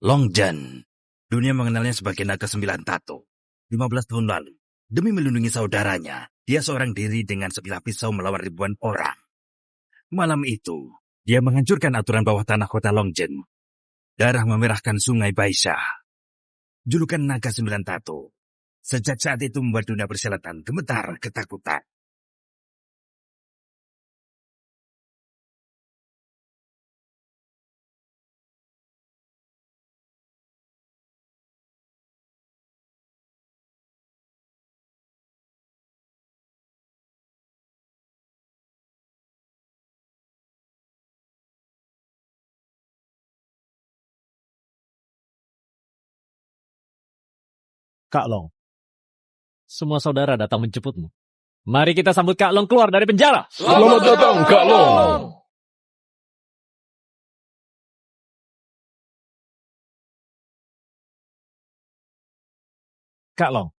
Long Jan. Dunia mengenalnya sebagai naga 9 tato. 15 tahun lalu, demi melindungi saudaranya, dia seorang diri dengan sebilah pisau melawan ribuan orang. Malam itu, dia menghancurkan aturan bawah tanah kota Longjen. Darah memerahkan sungai Baisha. Julukan naga 9 tato. Sejak saat itu membuat dunia persilatan gemetar ketakutan. Kak Long, semua saudara datang menjemputmu. Mari kita sambut Kak Long keluar dari penjara. Selamat datang, Kak Long. Kak Long,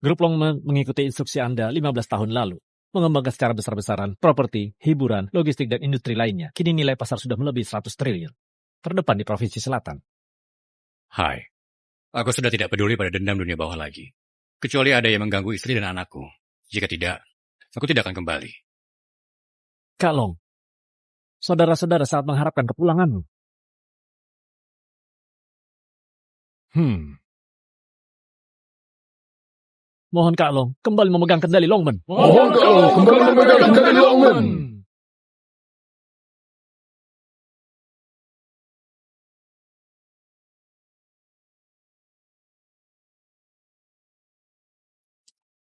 grup Long mengikuti instruksi Anda 15 tahun lalu. Mengembangkan secara besar-besaran properti, hiburan, logistik, dan industri lainnya. Kini nilai pasar sudah melebihi 100 triliun. Terdepan di Provinsi Selatan. Hai, aku sudah tidak peduli pada dendam dunia bawah lagi. Kecuali ada yang mengganggu istri dan anakku. Jika tidak, aku tidak akan kembali. Kak Long, saudara-saudara saat mengharapkan kepulanganmu. Mohon Kak Long kembali memegang kendali Longmen. Mohon Kak Long kembali memegang kendali Longmen.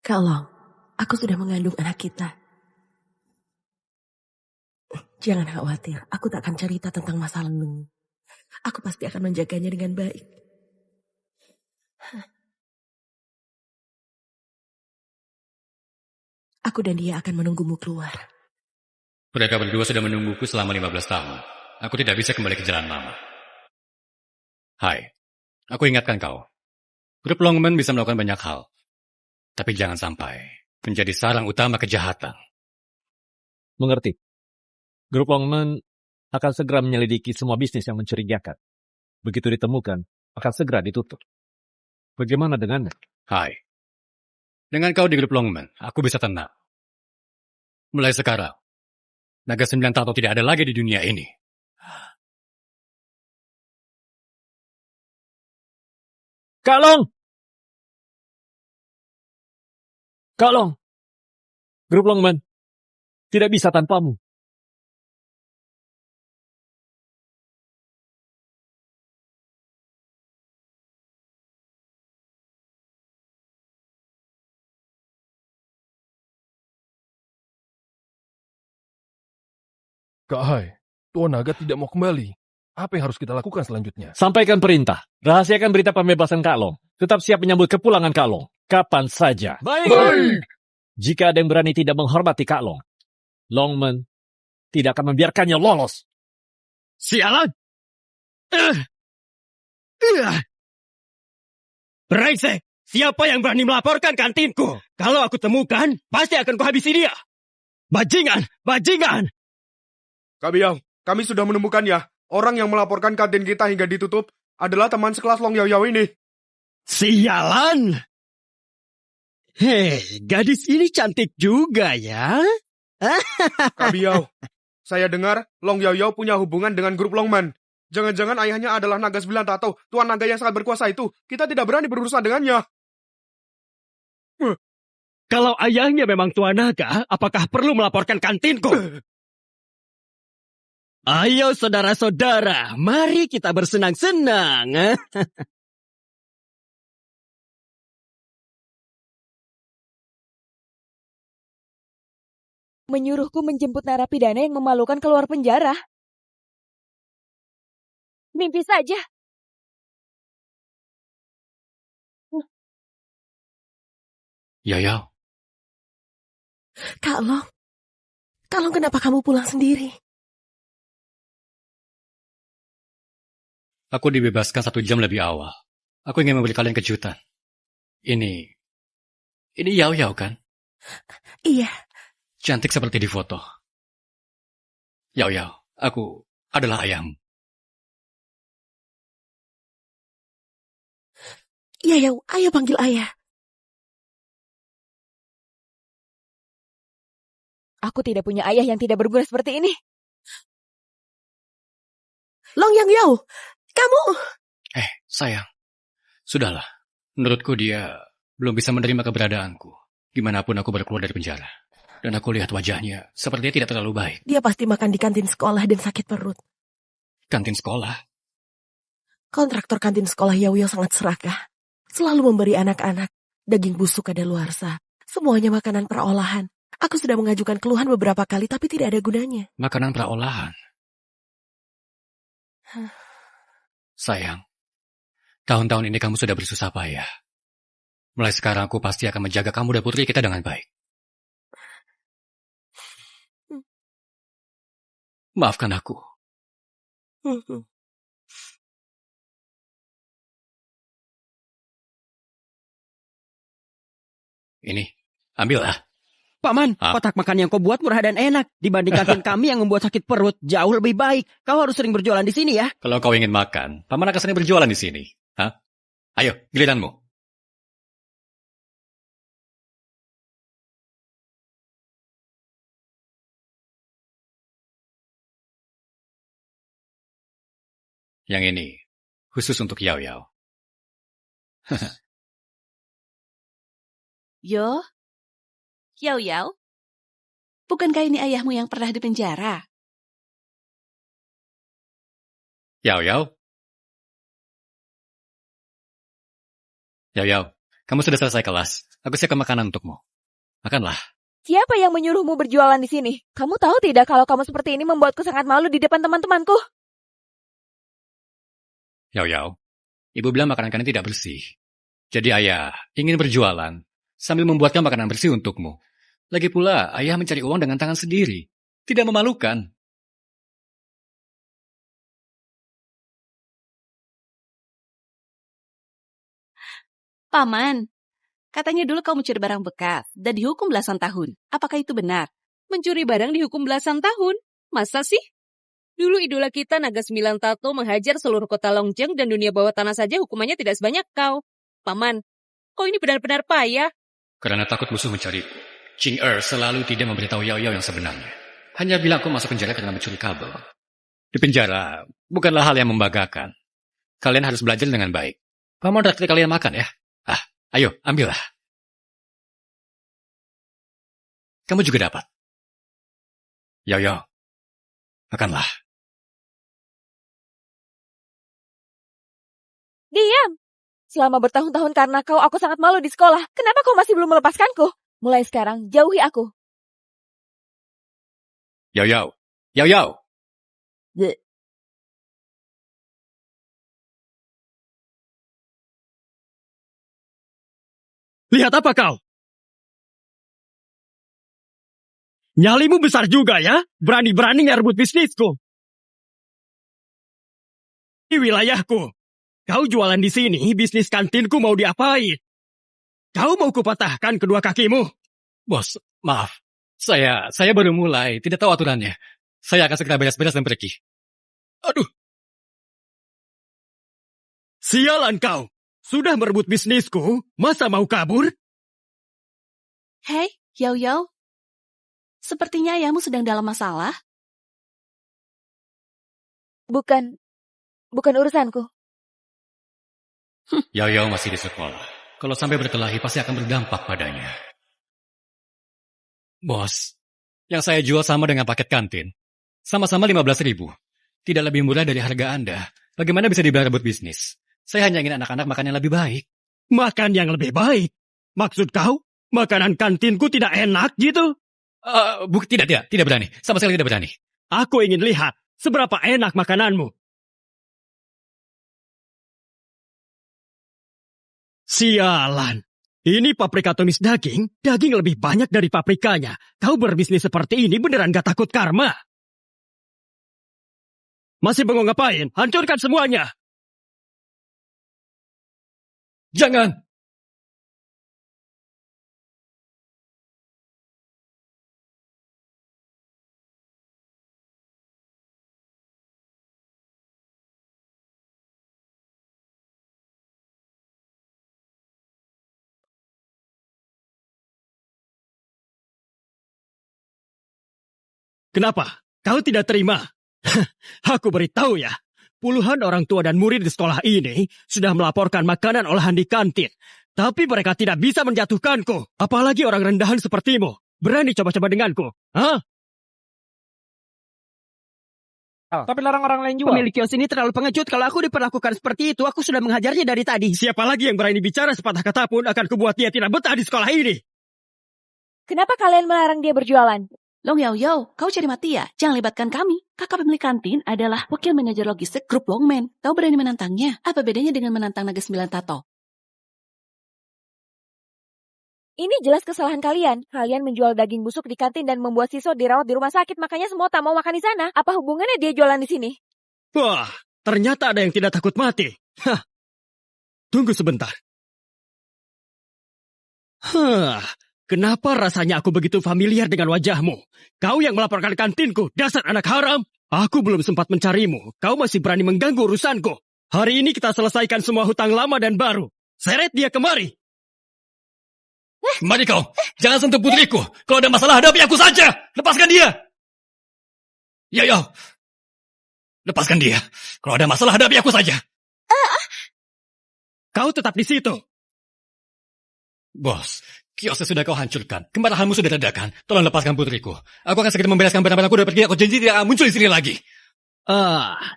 Kak Long, aku sudah mengandung anak kita. Jangan khawatir, aku tak akan cerita tentang masa lalumu. Aku pasti akan menjaganya dengan baik. Aku dan dia akan menunggumu keluar. Mereka berdua sudah menungguku selama 15 tahun. Aku tidak bisa kembali ke jalan lama. Hai, aku ingatkan kau. Grup Longmen bisa melakukan banyak hal. Tapi jangan sampai menjadi sarang utama kejahatan. Mengerti. Grup Longmen akan segera menyelidiki semua bisnis yang mencurigakan. Begitu ditemukan, akan segera ditutup. Bagaimana dengannya? Hai, dengan kau di grup Longmen, aku bisa tenang. Mulai sekarang, naga 9 tato tidak ada lagi di dunia ini. Kak Long! Kak Long! Grup Longmen tidak bisa tanpamu. Kak Hai, Tuan Naga tidak mau kembali. Apa yang harus kita lakukan selanjutnya? Sampaikan perintah. Rahasiakan berita pembebasan Kak Long. Tetap siap menyambut kepulangan Kak Long. Kapan saja. Baik. Jika ada yang berani tidak menghormati Kak Long, Longmen tidak akan membiarkannya lolos. Sialan! Brengsek! Siapa yang berani melaporkan kantinku? Kalau aku temukan, pasti akan kuhabisi dia. Bajingan! Bajingan! Kak Biao, kami sudah menemukannya. Orang yang melaporkan kantin kita hingga ditutup adalah teman sekelas Long Yao Yao ini. Sialan! Hei, gadis ini cantik juga ya. Kak Biao, saya dengar Long Yao Yao punya hubungan dengan grup Longman. Jangan-jangan ayahnya adalah naga 9 tato, tuan naga yang sangat berkuasa itu. Kita tidak berani berurusan dengannya. Kalau ayahnya memang tuan naga, apakah perlu melaporkan kantinku? Ayo saudara-saudara, mari kita bersenang-senang. Menyuruhku menjemput narapidana yang memalukan keluar penjara. Mimpi saja. Yao. Kak Long, kenapa kamu pulang sendiri? Aku dibebaskan 1 jam lebih awal. Aku ingin memberi kalian kejutan. Ini Yao Yao kan? Iya. Cantik seperti di foto. Yao Yao, aku adalah ayahmu. Yayau, ayo panggil ayah. Aku tidak punya ayah yang tidak berguna seperti ini. Long Yang Yao, kamu... Sayang. Sudahlah. Menurutku dia belum bisa menerima keberadaanku. Gimanapun aku baru keluar dari penjara. Dan aku lihat wajahnya sepertinya tidak terlalu baik. Dia pasti makan di kantin sekolah dan sakit perut. Kantin sekolah. Kontraktor kantin sekolah Yao Yao sangat serakah. Selalu memberi anak-anak daging busuk kadaluarsa. Semuanya makanan perolahan. Aku sudah mengajukan keluhan beberapa kali tapi tidak ada gunanya. Makanan praolahan. Sayang, tahun-tahun ini kamu sudah bersusah payah. Mulai sekarang aku pasti akan menjaga kamu dan putri kita dengan baik. Maafkan aku. Ini, ambillah. Paman, Hah? kotak makan yang kau buat murah dan enak. Dibanding kantin kami yang membuat sakit perut, jauh lebih baik. Kau harus sering berjualan di sini ya. Kalau kau ingin makan, paman akan sering berjualan di sini. Hah? Ayo, giliranmu. Yang ini, khusus untuk Yao Yao. Yo, Yao Yao, bukankah ini ayahmu yang pernah di penjara? Yao Yao. Yao Yao, kamu sudah selesai kelas. Aku siapkan makanan untukmu. Makanlah. Siapa yang menyuruhmu berjualan di sini? Kamu tahu tidak kalau kamu seperti ini membuatku sangat malu di depan teman-temanku? Yao Yao, ibu bilang makanan kalian tidak bersih. Jadi ayah ingin berjualan sambil membuatkan makanan bersih untukmu. Lagi pula, ayah mencari uang dengan tangan sendiri. Tidak memalukan. Paman, katanya dulu kau mencuri barang bekas dan dihukum belasan tahun. Apakah itu benar? Mencuri barang dihukum belasan tahun? Masa sih? Dulu idola kita Naga 9 Tato menghajar seluruh kota Longjeng dan dunia bawah tanah saja hukumannya tidak sebanyak kau. Paman, kau ini benar-benar payah. Karena takut musuh mencariku, Ching Er selalu tidak memberitahu Yao Yao yang sebenarnya. Hanya bilang aku masuk penjara karena mencuri kabel. Di penjara bukanlah hal yang membanggakan. Kalian harus belajar dengan baik. Paman traktir kalian makan ya. Ayo, ambillah. Kamu juga dapat. Yao Yao, makanlah. Diam! Selama bertahun-tahun karena kau, aku sangat malu di sekolah. Kenapa kau masih belum melepaskanku? Mulai sekarang, jauhi aku. Yao Yao, Yao Yao. Lihat apa kau? Nyalimu besar juga ya. Berani-berani ngerebut bisnisku. Di wilayahku. Kau jualan di sini, bisnis kantinku mau diapain? Kau mau kupatahkan kedua kakimu? Bos, maaf. Saya baru mulai, tidak tahu aturannya. Saya akan segera beres-beres dan pergi. Aduh. Sialan kau. Sudah merebut bisnisku, masa mau kabur? Hei, Yao Yao. Sepertinya ayahmu sedang dalam masalah. Bukan urusanku. Yao Yao masih di sekolah. Kalau sampai berkelahi pasti akan berdampak padanya. Bos, yang saya jual sama dengan paket kantin. Sama-sama 15.000. Tidak lebih murah dari harga Anda. Bagaimana bisa dibilang rebut bisnis? Saya hanya ingin anak-anak makan yang lebih baik. Makan yang lebih baik? Maksud kau, makanan kantinku tidak enak gitu? Tidak berani. Sama sekali tidak berani. Aku ingin lihat seberapa enak makananmu. Sialan. Ini paprika tumis daging lebih banyak dari paprikanya. Kau berbisnis seperti ini beneran gak takut karma? Masih bengong ngapain? Hancurkan semuanya. Jangan. Kenapa? Kau tidak terima? Aku beritahu ya, puluhan orang tua dan murid di sekolah ini sudah melaporkan makanan olahan di kantin. Tapi mereka tidak bisa menjatuhkanku. Apalagi orang rendahan sepertimu. Berani coba-coba denganku. Hah? Tapi larang orang lain jual. Pemilik kios ini terlalu pengecut. Kalau aku diperlakukan seperti itu, aku sudah menghajarnya dari tadi. Siapa lagi yang berani bicara sepatah kata pun akan kubuat dia tidak betah di sekolah ini. Kenapa kalian melarang dia berjualan? Long Yao, kau cari mati ya? Jangan libatkan kami. Kakak pemilik kantin adalah wakil manajer logistik grup Longman. Kau berani menantangnya? Apa bedanya dengan menantang Naga 9 Tato? Ini jelas kesalahan kalian. Kalian menjual daging busuk di kantin dan membuat siswa dirawat di rumah sakit. Makanya semua tak mau makan di sana. Apa hubungannya dia jualan di sini? Wah, ternyata ada yang tidak takut mati. Hah. Tunggu sebentar. Kenapa rasanya aku begitu familiar dengan wajahmu? Kau yang melaporkan kantinku, dasar anak haram. Aku belum sempat mencarimu. Kau masih berani mengganggu urusanku. Hari ini kita selesaikan semua hutang lama dan baru. Seret dia kemari. Mari kau, jangan sentuh putriku. Kalau ada masalah hadapi aku saja. Lepaskan dia. Yo, lepaskan dia. Kalau ada masalah hadapi aku saja. Kau tetap di situ. Bos, kiosnya sudah kau hancurkan. Kemarahanmu sudah redakan. Tolong lepaskan putriku. Aku akan segera membereskan barang-barangku dan pergi. Aku janji tidak akan muncul di sini lagi.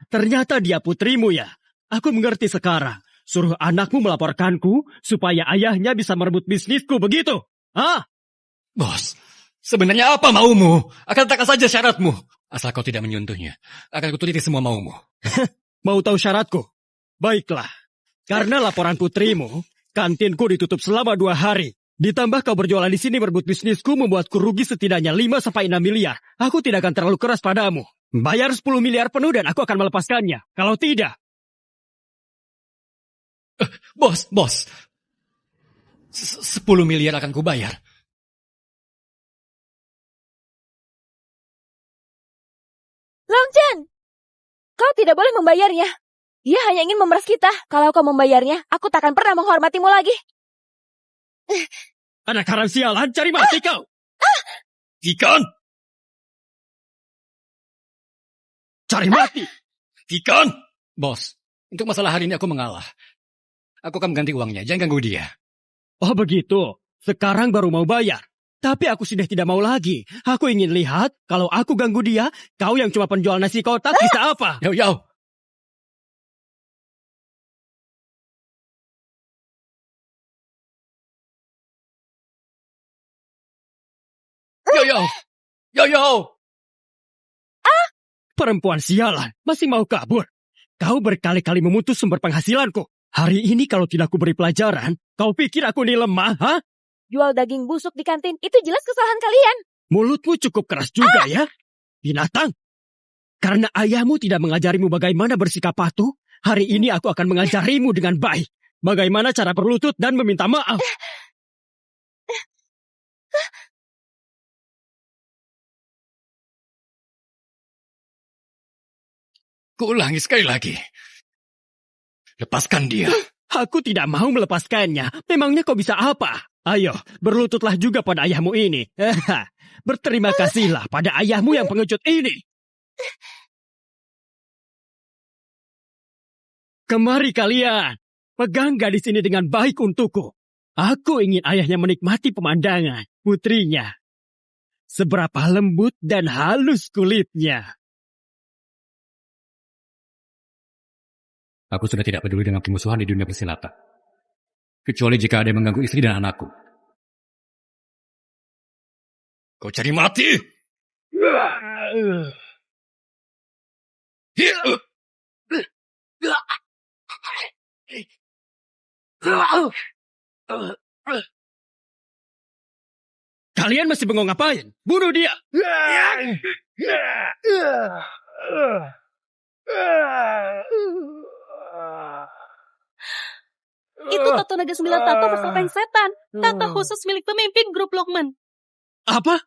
Ternyata dia putrimu ya. Aku mengerti sekarang. Suruh anakmu melaporkanku supaya ayahnya bisa merebut bisnisku, begitu? Bos, sebenarnya apa maumu? Akan letakkan saja syaratmu. Asal kau tidak menyentuhnya. Akan kuturuti semua maumu. Mau tahu syaratku? Baiklah. Karena laporan putrimu, kantinku ditutup selama 2 hari. Ditambah kau berjualan di sini merebut bisnisku membuatku rugi setidaknya 5-6 miliar. Aku tidak akan terlalu keras padamu. Bayar 10 miliar penuh dan aku akan melepaskannya. Kalau tidak... Bos. 10 miliar akan kubayar. Longchen! Kau tidak boleh membayarnya. Dia hanya ingin memeras kita. Kalau kau membayarnya, aku tak akan pernah menghormatimu lagi. Anak haram sialan, cari mati kau! Tikon! Cari mati! Tikon! Bos, untuk masalah hari ini aku mengalah. Aku akan mengganti uangnya, jangan ganggu dia. Oh begitu, sekarang baru mau bayar. Tapi aku sudah tidak mau lagi. Aku ingin lihat, kalau aku ganggu dia, kau yang cuma penjual nasi kotak bisa apa? Yo. Yo. Perempuan sialan, masih mau kabur. Kau berkali-kali memutus sumber penghasilanku. Hari ini kalau tidak aku beri pelajaran, kau pikir aku ini lemah, ha? Jual daging busuk di kantin, itu jelas kesalahan kalian. Mulutmu cukup keras juga ya, binatang. Karena ayahmu tidak mengajarimu bagaimana bersikap patuh, hari ini aku akan mengajarimu dengan baik. Bagaimana cara berlutut dan meminta maaf. Kuulangi sekali lagi. Lepaskan dia. Aku tidak mau melepaskannya. Memangnya kau bisa apa? Ayo, berlututlah juga pada ayahmu ini. Berterima kasihlah pada ayahmu yang pengecut ini. Kemari kalian. Pegang gadis ini dengan baik untukku. Aku ingin ayahnya menikmati pemandangan putrinya. Seberapa lembut dan halus kulitnya. Aku sudah tidak peduli dengan permusuhan di dunia persilatan. Kecuali jika ada yang mengganggu istri dan anakku. Kau cari mati! Kalian masih bengong ngapain? Bunuh dia! Itu tato naga 9 tato bersama setan. Tato khusus milik pemimpin grup Longman. Apa?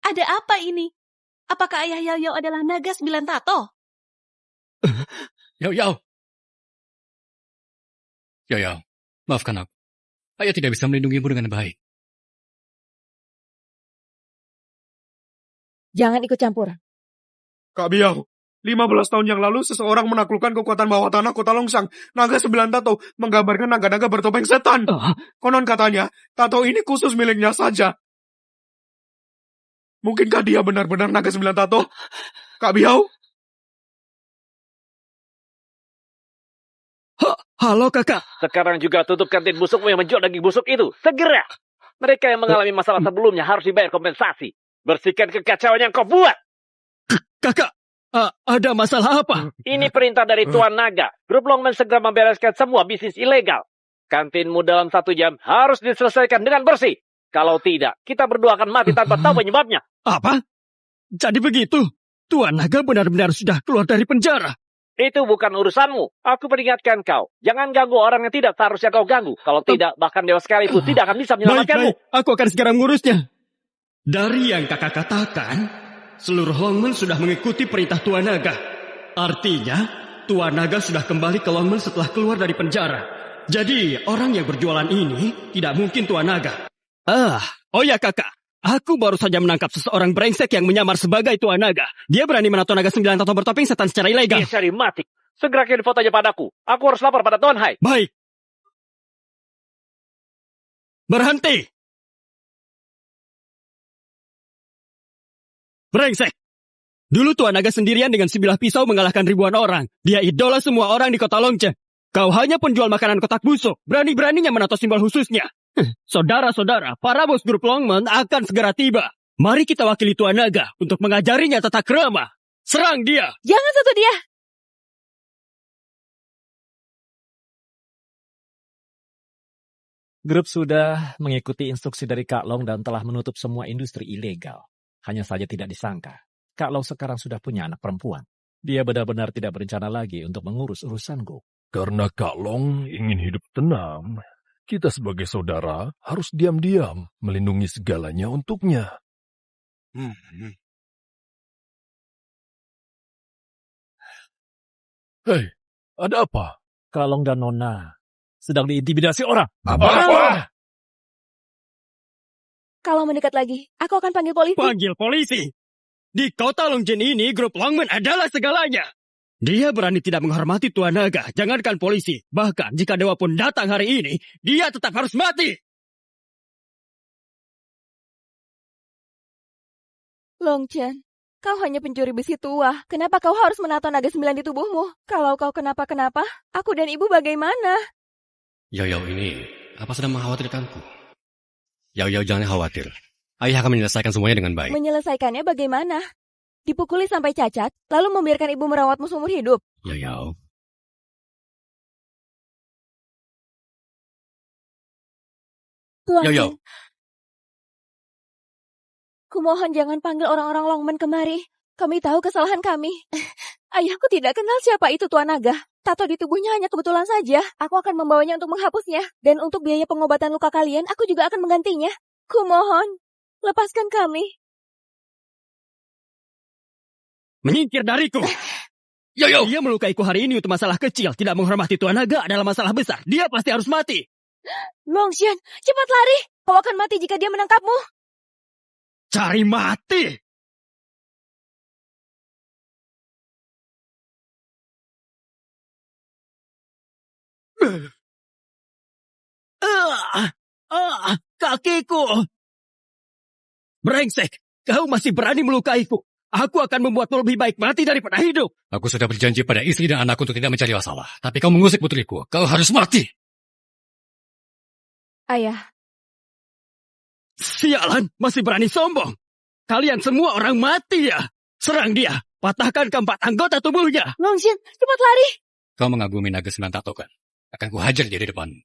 Ada apa ini? Apakah ayah Yao Yao adalah naga 9 tato? Yo. Yoyo, maafkan aku. Ayah tidak bisa melindungimu dengan baik. Jangan ikut campur. Kak Biau, 15 tahun yang lalu seseorang menaklukkan kekuatan bawah tanah kota Longsang. Naga 9 tato menggambarkan naga-naga bertopeng setan. Konon katanya, tato ini khusus miliknya saja. Mungkinkah dia benar-benar naga 9 tato? Kak Biau? Halo kakak. Sekarang juga tutup kantin busukmu yang menjual daging busuk itu. Segera. Mereka yang mengalami masalah sebelumnya harus dibayar kompensasi. Bersihkan kekacauan yang kau buat. Kakak, ada masalah apa? Ini perintah dari Tuan Naga. Grup Longman segera membereskan semua bisnis ilegal. Kantinmu dalam 1 jam harus diselesaikan dengan bersih. Kalau tidak, kita berdua akan mati tanpa tahu penyebabnya. Apa? Jadi begitu? Tuan Naga benar-benar sudah keluar dari penjara. Itu bukan urusanmu. Aku peringatkan kau. Jangan ganggu orang yang tidak seharusnya kau ganggu. Kalau tidak, bahkan Dewa sekalipun tidak akan bisa menyelamatkanmu. Baik. Aku akan segera mengurusnya. Dari yang kakak katakan, seluruh Longmen sudah mengikuti perintah Tuan Naga. Artinya, Tuan Naga sudah kembali ke Longmen setelah keluar dari penjara. Jadi, orang yang berjualan ini tidak mungkin Tuan Naga. Oh ya kakak. Aku baru saja menangkap seseorang brengsek yang menyamar sebagai Tuan Naga. Dia berani menato naga 9 tato bertopeng setan secara ilegal. Dia cari mati. Segera kirim fotonya padaku. Aku harus lapor pada Tuan Hai. Baik. Berhenti. Brengsek. Dulu Tuan Naga sendirian dengan sebilah pisau mengalahkan ribuan orang. Dia idola semua orang di kota Longchen. Kau hanya penjual makanan kotak busuk. Berani-beraninya menato simbol khususnya. Saudara-saudara, para bos grup Longmen akan segera tiba. Mari kita wakili Tuan Naga untuk mengajarinya tata krama. Serang dia. Jangan sentuh dia. Grup sudah mengikuti instruksi dari Kak Long dan telah menutup semua industri ilegal. Hanya saja tidak disangka, Kak Long sekarang sudah punya anak perempuan. Dia benar-benar tidak berencana lagi untuk mengurus urusanku. Karena Kak Long ingin hidup tenang, kita sebagai saudara harus diam-diam melindungi segalanya untuknya. Hei, ada apa? Kak Long dan Nona sedang diintimidasi orang. Apa? Kalau mendekat lagi, aku akan panggil polisi. Panggil polisi. Di kota Longchen ini, grup Longmen adalah segalanya. Dia berani tidak menghormati Tuan Naga, jangankan polisi. Bahkan jika dewa pun datang hari ini, dia tetap harus mati. Longchen, kau hanya pencuri besi tua. Kenapa kau harus menato naga 9 di tubuhmu? Kalau kau kenapa-kenapa, aku dan ibu bagaimana? Yoyo ini, apa sedang mengkhawatirkanku? Yoyo jangan khawatir. Ayah akan menyelesaikan semuanya dengan baik. Menyelesaikannya bagaimana? Dipukuli sampai cacat, lalu membiarkan ibu merawatmu seumur hidup. Yoyo. Tuan Yoyo. Chen, kumohon jangan panggil orang-orang Longmen kemari. Kami tahu kesalahan kami. Ayahku tidak kenal siapa itu Tuan Naga. Tato di tubuhnya hanya kebetulan saja. Aku akan membawanya untuk menghapusnya. Dan untuk biaya pengobatan luka kalian, aku juga akan menggantinya. Kumohon, lepaskan kami. Menyingkir dariku. Yoyo. Dia melukaiku hari ini untuk masalah kecil. Tidak menghormati Tuan Naga adalah masalah besar. Dia pasti harus mati. Longshan, cepat lari. Kau akan mati jika dia menangkapmu. Cari mati. Kakiku. Brengsek, kau masih berani melukaiku. Aku akan membuatmu lebih baik mati daripada hidup. Aku sudah berjanji pada istri dan anakku untuk tidak mencari masalah. Tapi kau mengusik putriku. Kau harus mati. Ayah. Sialan, masih berani sombong. Kalian semua orang mati ya. Serang dia. Patahkan keempat anggota tubuhnya. Longshan, cepat lari. Kau mengagumi naga 9 tato kan? Akan kuhajar dia di depanmu.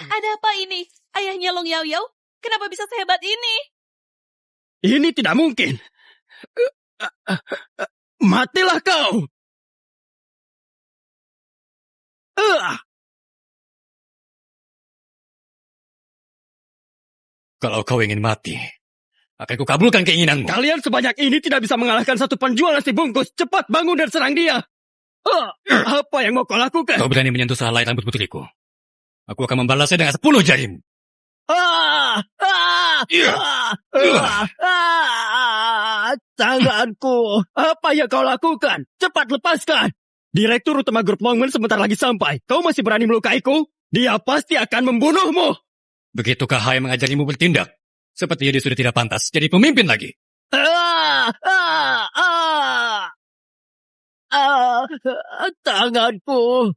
Ada apa ini? Ayahnya Long Yao Yao? Kenapa bisa sehebat ini? Ini tidak mungkin. Matilah kau! Kalau kau ingin mati, akan kukabulkan keinginanmu. Kalian sebanyak ini tidak bisa mengalahkan satu penjual nasi bungkus. Cepat bangun dan serang dia. Apa yang mau kau lakukan? Kau berani menyentuh sehelai rambut putriku. Aku akan membalasnya dengan 10 jarim. Tanganku. Apa yang kau lakukan? Cepat lepaskan. Direktur utama grup Longman sebentar lagi sampai. Kau masih berani melukaiku? Dia pasti akan membunuhmu. Begitukah Hai mengajarimu bertindak? Sepertinya dia sudah tidak pantas jadi pemimpin lagi. Tanganku.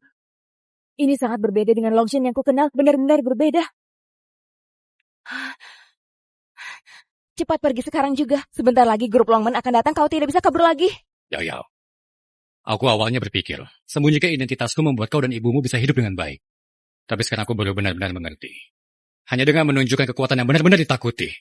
Ini sangat berbeda dengan Longshan yang kukenal, benar-benar berbeda. Cepat pergi sekarang juga. Sebentar lagi grup Longman akan datang, kau tidak bisa kabur lagi. Yao. Aku awalnya berpikir, sembunyikan identitasku membuat kau dan ibumu bisa hidup dengan baik. Tapi sekarang aku baru benar-benar mengerti. Hanya dengan menunjukkan kekuatan yang benar-benar ditakuti,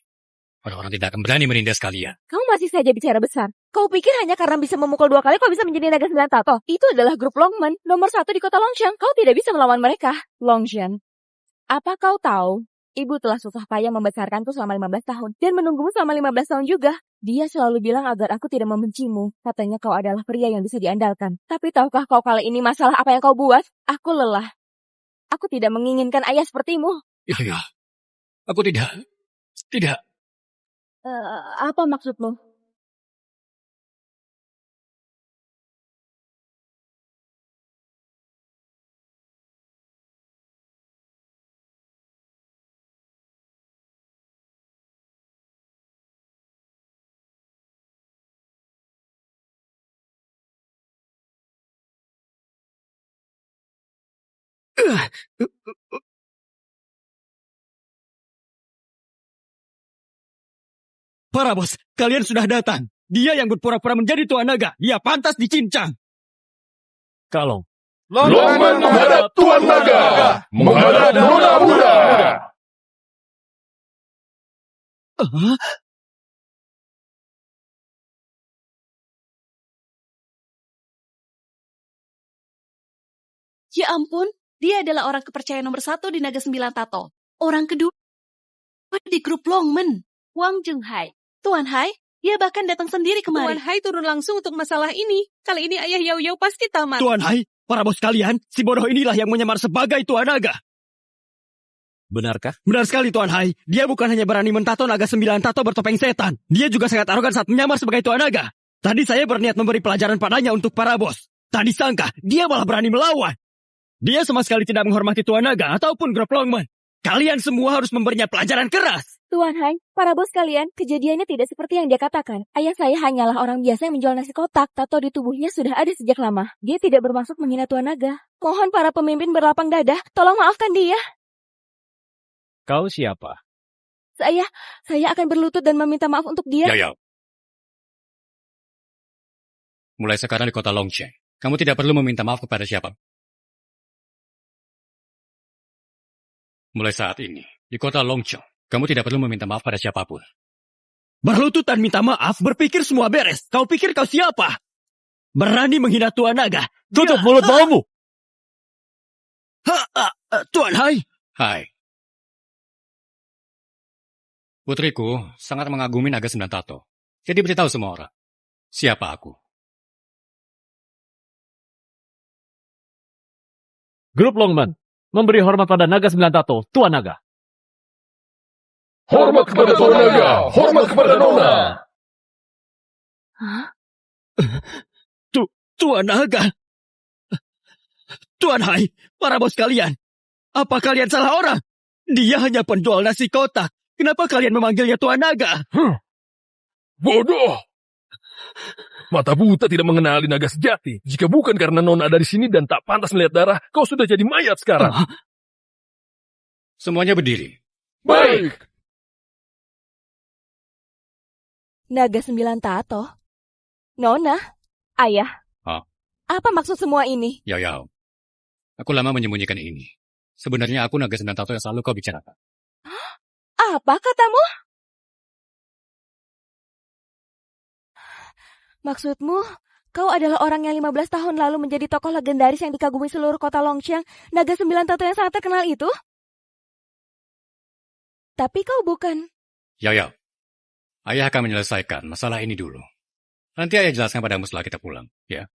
orang-orang tidak akan berani menindas kalian. Kau masih saja bicara besar. Kau pikir hanya karena bisa memukul 2 kali kau bisa menjadi naga 9 tato? Itu adalah grup Longman, nomor 1 di kota Longshan. Kau tidak bisa melawan mereka. Longshan, apa kau tahu? Ibu telah susah payah membesarkanku selama 15 tahun dan menunggumu selama 15 tahun juga. Dia selalu bilang agar aku tidak membencimu. Katanya kau adalah pria yang bisa diandalkan. Tapi tahukah kau kali ini masalah apa yang kau buat? Aku lelah. Aku tidak menginginkan ayah sepertimu. Ya. Aku tidak. Apa maksudmu? Para bos, kalian sudah datang. Dia yang berpura-pura menjadi Tuan Naga. Dia pantas dicincang. Kalong. Longman menghadap Tuan Naga, menghadap Nona Muda. Ya ampun, dia adalah orang kepercayaan nomor 1 di Naga 9 Tato. Orang kedua di grup Longman, Wang Junghai. Tuan Hai, dia bahkan datang sendiri kemari. Tuan Hai turun langsung untuk masalah ini. Kali ini ayah Yao pasti tamat. Tuan Hai, para bos kalian, si bodoh inilah yang menyamar sebagai Tuan Naga. Benarkah? Benar sekali Tuan Hai. Dia bukan hanya berani mentato naga 9 tato bertopeng setan. Dia juga sangat arogan saat menyamar sebagai Tuan Naga. Tadi saya berniat memberi pelajaran padanya untuk para bos. Tadi sangka, dia malah berani melawan. Dia sama sekali tidak menghormati Tuan Naga ataupun grup Longman. Kalian semua harus memberinya pelajaran keras. Tuan Hai, para bos kalian, kejadiannya tidak seperti yang dia katakan. Ayah saya hanyalah orang biasa yang menjual nasi kotak. Tato di tubuhnya sudah ada sejak lama. Dia tidak bermaksud menghina Tuan Naga. Mohon para pemimpin berlapang dada, tolong maafkan dia. Kau siapa? Saya akan berlutut dan meminta maaf untuk dia. Yao. Mulai sekarang di kota Longshan, kamu tidak perlu meminta maaf kepada siapa. Mulai saat ini, di kota Longshan, kamu tidak perlu meminta maaf pada siapapun. Berlutut dan minta maaf, berpikir semua beres. Kau pikir kau siapa? Berani menghina Tuan Naga. Tutup mulut baumu! Tuan Hai. Hai. Putriku sangat mengagumi naga 9 tato. Jadi beritahu semua orang, siapa aku. Grup Longman memberi hormat pada naga 9 tato, Tuan Naga. Hormat kepada Tuan Naga, hormat kepada Nona. Hah? Tuan Naga. Tuan Hai, para bos kalian. Apa kalian salah orang? Dia hanya penjual nasi kotak. Kenapa kalian memanggilnya Tuan Naga? Bodoh. Mata buta tidak mengenali naga sejati. Jika bukan karena Nona ada di sini dan tak pantas melihat darah, kau sudah jadi mayat sekarang. Semuanya berdiri. Baik. Naga 9 tato? Nona? Ayah? Hah? Apa maksud semua ini? Yao. Aku lama menyembunyikan ini. Sebenarnya aku naga 9 tato yang selalu kau bicarakan. Apa katamu? Maksudmu, kau adalah orang yang 15 tahun lalu menjadi tokoh legendaris yang dikagumi seluruh kota Longxiang, naga 9 tato yang sangat terkenal itu? Tapi kau bukan. Yao, ayah akan menyelesaikan masalah ini dulu. Nanti ayah jelaskan padamu setelah kita pulang, ya.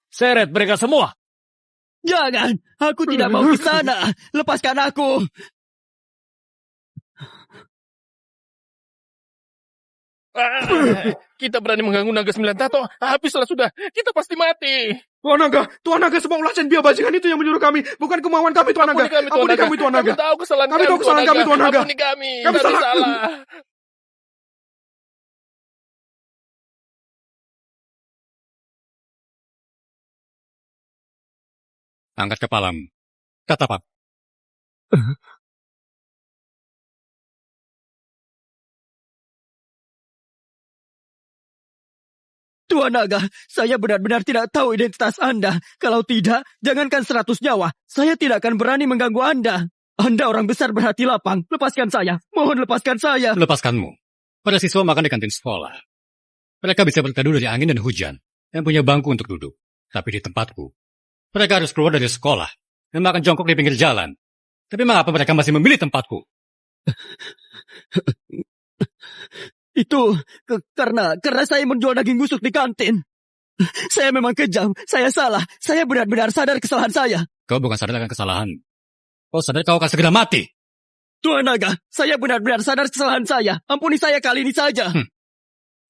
Seret mereka semua. Jangan, aku tidak mau ke sana. Lepaskan aku. Kita berani mengganggu naga 9 tato, habislah sudah. Kita pasti mati. Tuan Naga semua ulasan biar bajingan itu yang menyuruh kami, bukan kemauan kami, Tuan Naga. Ampuni kami, Tuan Naga. Kami tahu kesalahan Kami tahu kesalahan kami, Tuan Naga. Ampuni kami. Kami Kami salah. salah. Angkat kepalamu. Tatap. Tuan Naga, saya benar-benar tidak tahu identitas Anda. Kalau tidak, jangankan 100 nyawa. Saya tidak akan berani mengganggu Anda. Anda orang besar berhati lapang. Lepaskan saya. Mohon lepaskan saya. Lepaskanmu. Para siswa makan di kantin sekolah. Mereka bisa berteduh dari angin dan hujan, dan punya bangku untuk duduk. Tapi di tempatku, mereka harus keluar dari sekolah, dan makan jongkok di pinggir jalan. Tapi mengapa mereka masih memilih tempatku? Itu karena saya menjual daging busuk di kantin. Saya memang kejam. Saya salah. Saya benar-benar sadar kesalahan saya. Kau bukan sadar akan kesalahan. Kau sadar kau akan segera mati. Tuan Naga, saya benar-benar sadar kesalahan saya. Ampuni saya kali ini saja.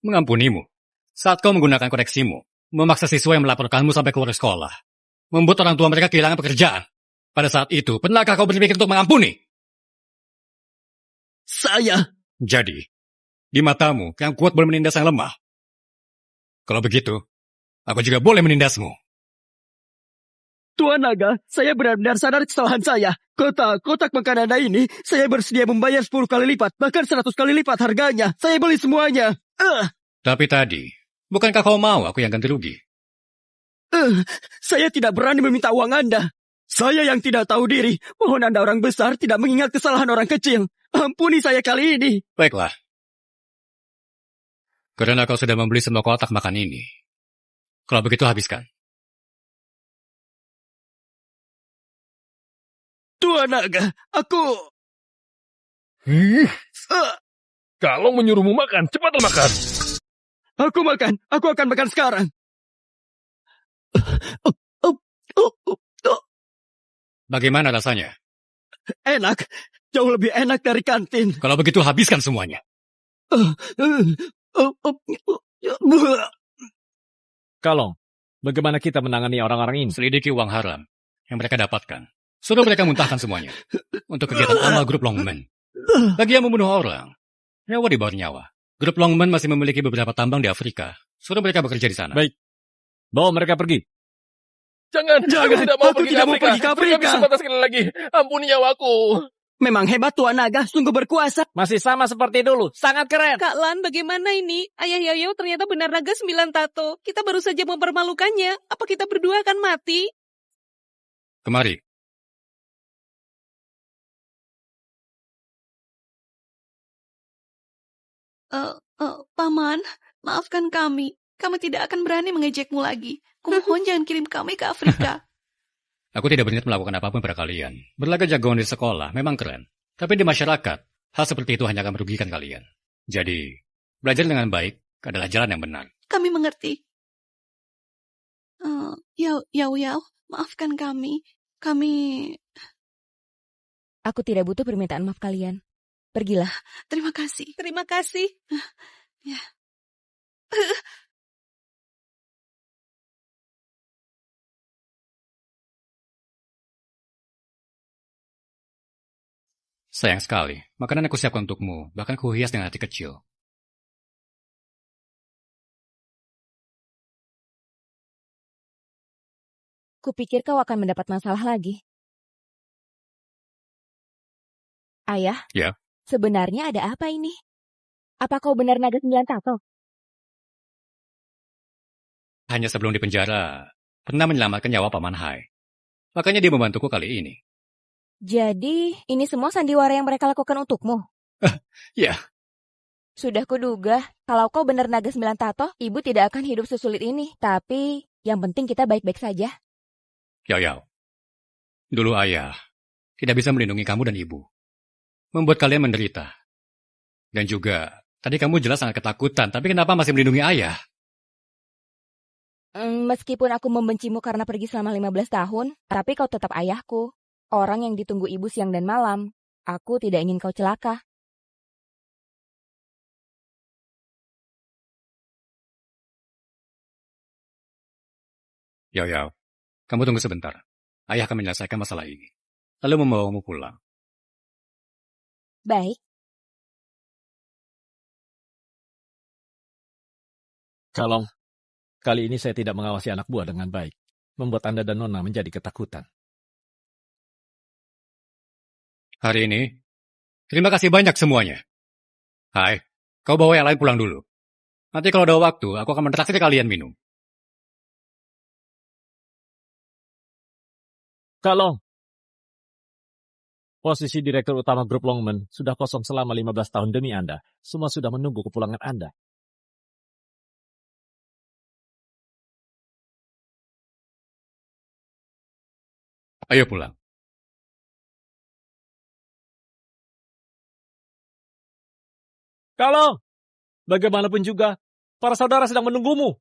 Mengampunimu. Saat kau menggunakan koreksimu, memaksa siswa yang melaporkanmu sampai keluar sekolah, membuat orang tua mereka kehilangan pekerjaan. Pada saat itu, pernahkah kau berpikir untuk mengampuni? Saya. Jadi, di matamu, yang kuat boleh menindas yang lemah. Kalau begitu, aku juga boleh menindasmu. Tuan Naga, saya benar-benar sadar kesalahan saya. Kotak makanan Anda ini, saya bersedia membayar 10 kali lipat, bahkan 100 kali lipat harganya. Saya beli semuanya. Tapi tadi, bukankah kau mau aku yang ganti rugi? Saya tidak berani meminta uang Anda. Saya yang tidak tahu diri. Mohon Anda orang besar tidak mengingat kesalahan orang kecil. Ampuni saya kali ini. Baiklah. Karena kau sudah membeli semua kotak makan ini. Kalau begitu habiskan. Tuan Naga, aku... Kalau menyuruhmu makan, cepatlah makan. Aku makan. Aku akan makan sekarang. Bagaimana rasanya? Enak. Jauh lebih enak dari kantin. Kalau begitu habiskan semuanya. Kalong, bagaimana kita menangani orang-orang ini? Selidiki uang haram yang mereka dapatkan. Suruh mereka muntahkan semuanya. Untuk kegiatan amal grup Longmen. Bagi yang membunuh orang, nyawa di bawah nyawa. Grup Longmen masih memiliki beberapa tambang di Afrika. Suruh mereka bekerja di sana. Baik. Bawa mereka pergi. Jangan. Aku tidak mau pergi ke Afrika. Pergi ke Afrika. Beri kesempatan sekali lagi. Ampuni nyawaku. Memang hebat Tuan Naga, sungguh berkuasa. Masih sama seperti dulu. Sangat keren. Kak Lan, bagaimana ini? Ayah Yayo ternyata benar naga 9 tato. Kita baru saja mempermalukannya. Apa kita berdua akan mati? Kemari. Paman, maafkan kami. Kami tidak akan berani mengejekmu lagi. Kumohon jangan kirim kami ke Afrika. Aku tidak berniat melakukan apapun pada kalian. Berlaga jagoan di sekolah memang keren. Tapi di masyarakat, hal seperti itu hanya akan merugikan kalian. Jadi, belajar dengan baik adalah jalan yang benar. Kami mengerti. Yao, maafkan kami. Aku tidak butuh permintaan maaf kalian. Pergilah. Terima kasih. Terima kasih. Ya. Sayang sekali, makanan aku siapkan untukmu, bahkan kuhias dengan hati kecil. Kupikir kau akan mendapat masalah lagi. Ayah? Ya? Sebenarnya ada apa ini? Apa kau benar naga 9 tato? Hanya sebelum di penjara, pernah menyelamatkan nyawa Paman Hai. Makanya dia membantuku kali ini. Jadi, ini semua sandiwara yang mereka lakukan untukmu? Ya, Sudah kuduga, kalau kau benar naga 9 tato, ibu tidak akan hidup sesulit ini. Tapi, yang penting kita baik-baik saja. Yao. Dulu ayah tidak bisa melindungi kamu dan ibu. Membuat kalian menderita. Dan juga, tadi kamu jelas sangat ketakutan, tapi kenapa masih melindungi ayah? Meskipun aku membencimu karena pergi selama 15 tahun, tapi kau tetap ayahku. Orang yang ditunggu ibu siang dan malam. Aku tidak ingin kau celaka. Yao, kamu tunggu sebentar. Ayah akan menyelesaikan masalah ini. Lalu membawamu pulang. Baik. Kalong, kali ini saya tidak mengawasi anak buah dengan baik. Membuat Anda dan Nona menjadi ketakutan. Hari ini, terima kasih banyak semuanya. Hai, kau bawa yang lain pulang dulu. Nanti kalau ada waktu, aku akan mentraktir kalian minum. Kalong, posisi Direktur Utama Grup Longmen sudah kosong selama 15 tahun demi Anda. Semua sudah menunggu kepulangan Anda. Ayo pulang. Kalong, bagaimanapun juga, para saudara sedang menunggumu.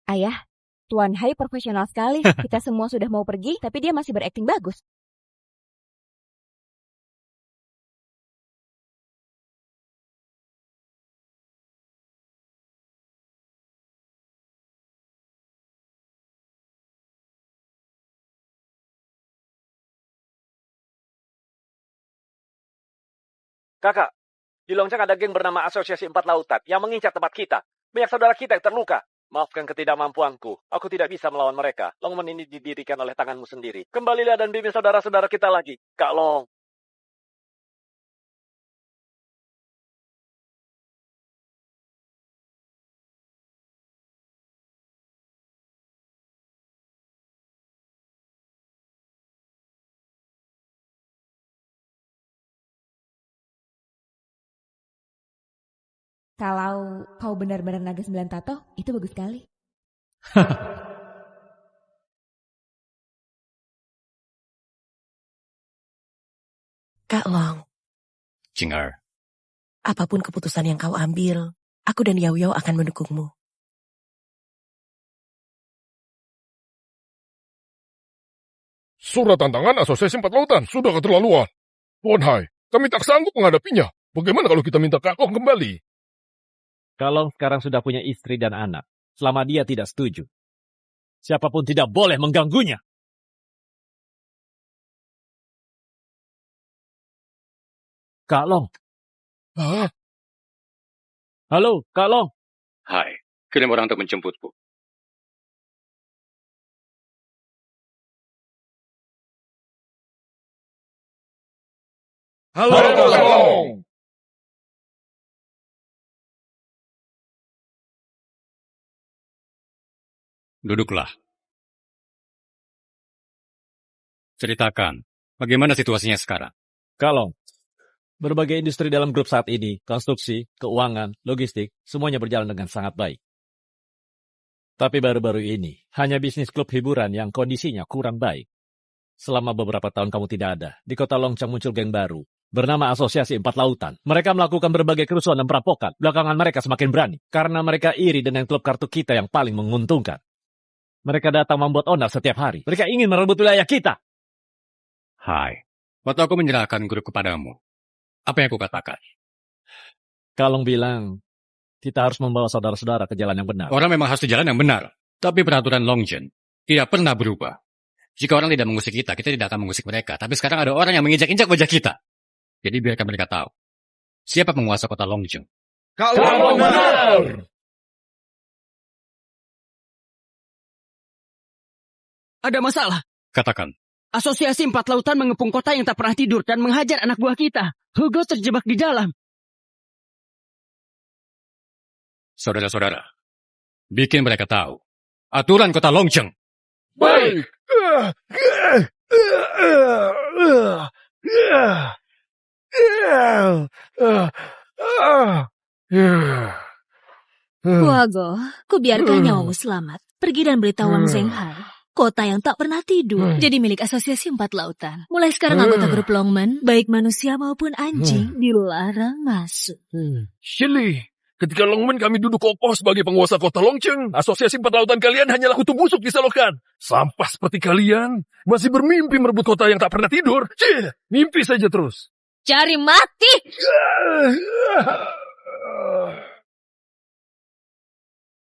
Ayah, Tuan Hai profesional sekali. Kita semua sudah mau pergi, tapi dia masih berakting bagus. Kakak, di Longcang ada geng bernama Asosiasi Empat Lautan yang mengincar tempat kita. Banyak saudara kita yang terluka. Maafkan ketidakmampuanku. Aku tidak bisa melawan mereka. Longmen ini didirikan oleh tanganmu sendiri. Kembalilah dan bimbing saudara-saudara kita lagi. Kak Long. Kalau kau benar-benar naga 9 tato, itu bagus sekali. Kak Long, Jingar, apapun keputusan yang kau ambil, aku dan Yao Yao akan mendukungmu. Surat tantangan Asosiasi Empat Lautan sudah keterlaluan. Tuan Hai, kami tak sanggup menghadapinya. Bagaimana kalau kita minta Kak Long kembali? Kalong sekarang sudah punya istri dan anak. Selama dia tidak setuju, siapapun tidak boleh mengganggunya. Kak Long. Hah? Halo, Kak Long. hai, kirim orang untuk menjemputku. Halo, Kak Long. Duduklah. Ceritakan, bagaimana situasinya sekarang? Kalong, berbagai industri dalam grup saat ini, konstruksi, keuangan, logistik, semuanya berjalan dengan sangat baik. Tapi baru-baru ini, hanya bisnis klub hiburan yang kondisinya kurang baik. Selama beberapa tahun kamu tidak ada, di kota Longcang muncul geng baru, bernama Asosiasi Empat Lautan. Mereka melakukan berbagai kerusuhan dan perampokan. Belakangan mereka semakin berani, karena mereka iri dengan klub kartu kita yang paling menguntungkan. Mereka datang membuat onar setiap hari. Mereka ingin merebut wilayah kita. Hai, waktu aku menyerahkan grup kepadamu, apa yang aku katakan? Kalong bilang, kita harus membawa saudara-saudara ke jalan yang benar. Orang memang harus di jalan yang benar. Tapi peraturan Longzhen tidak pernah berubah. Jika orang tidak mengusik kita, kita tidak akan mengusik mereka. Tapi sekarang ada orang yang menginjak-injak wajah kita. Jadi biarkan mereka tahu. Siapa penguasa kota Longzhen? Kalau benar! Ada masalah. Katakan. Asosiasi Empat Lautan mengepung kota yang tak pernah tidur dan menghajar anak buah kita. Hugo terjebak di dalam. Saudara-saudara, bikin mereka tahu aturan kota Longzhen. Baik, Wago, kubiarkan nyawamu selamat. Pergi dan beritahu Wang Zhenghai. Kota yang tak pernah tidur jadi milik Asosiasi Empat Lautan. Mulai sekarang anggota grup Longmen, baik manusia maupun anjing, dilarang masuk. Shirley, ketika Longmen kami duduk kokoh sebagai penguasa kota Longcheng, Asosiasi Empat Lautan kalian hanyalah kutu busuk di selokan. Sampah seperti kalian masih bermimpi merebut kota yang tak pernah tidur. Cih, mimpi saja terus. Cari mati!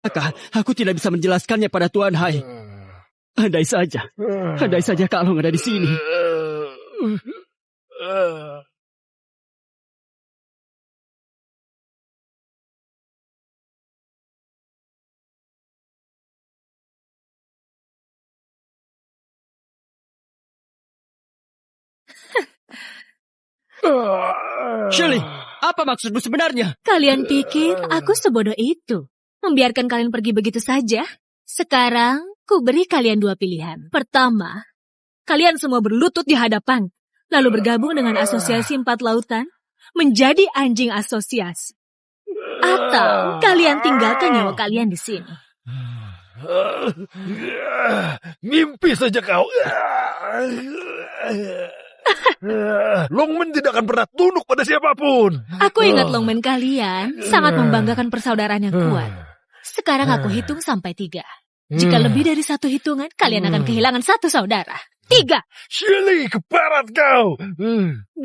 Maka aku tidak bisa menjelaskannya pada Tuan Hai. Andai saja Kak Long ada di sini. Shirley, apa maksudmu sebenarnya? Kalian pikir aku sebodoh itu? Membiarkan kalian pergi begitu saja? Sekarang, ku beri kalian dua pilihan. Pertama, kalian semua berlutut di hadapan, lalu bergabung dengan Asosiasi Empat Lautan, menjadi anjing asosiasi. Atau kalian tinggalkan nyawa kalian di sini. Mimpi saja kau. Longmen tidak akan pernah tunduk pada siapapun. Aku ingat Longmen kalian sangat membanggakan persaudaraan yang kuat. Sekarang aku hitung sampai 3. Jika lebih dari 1 hitungan, kalian akan kehilangan 1 saudara. 3. Shirley, ke barat kau. 2.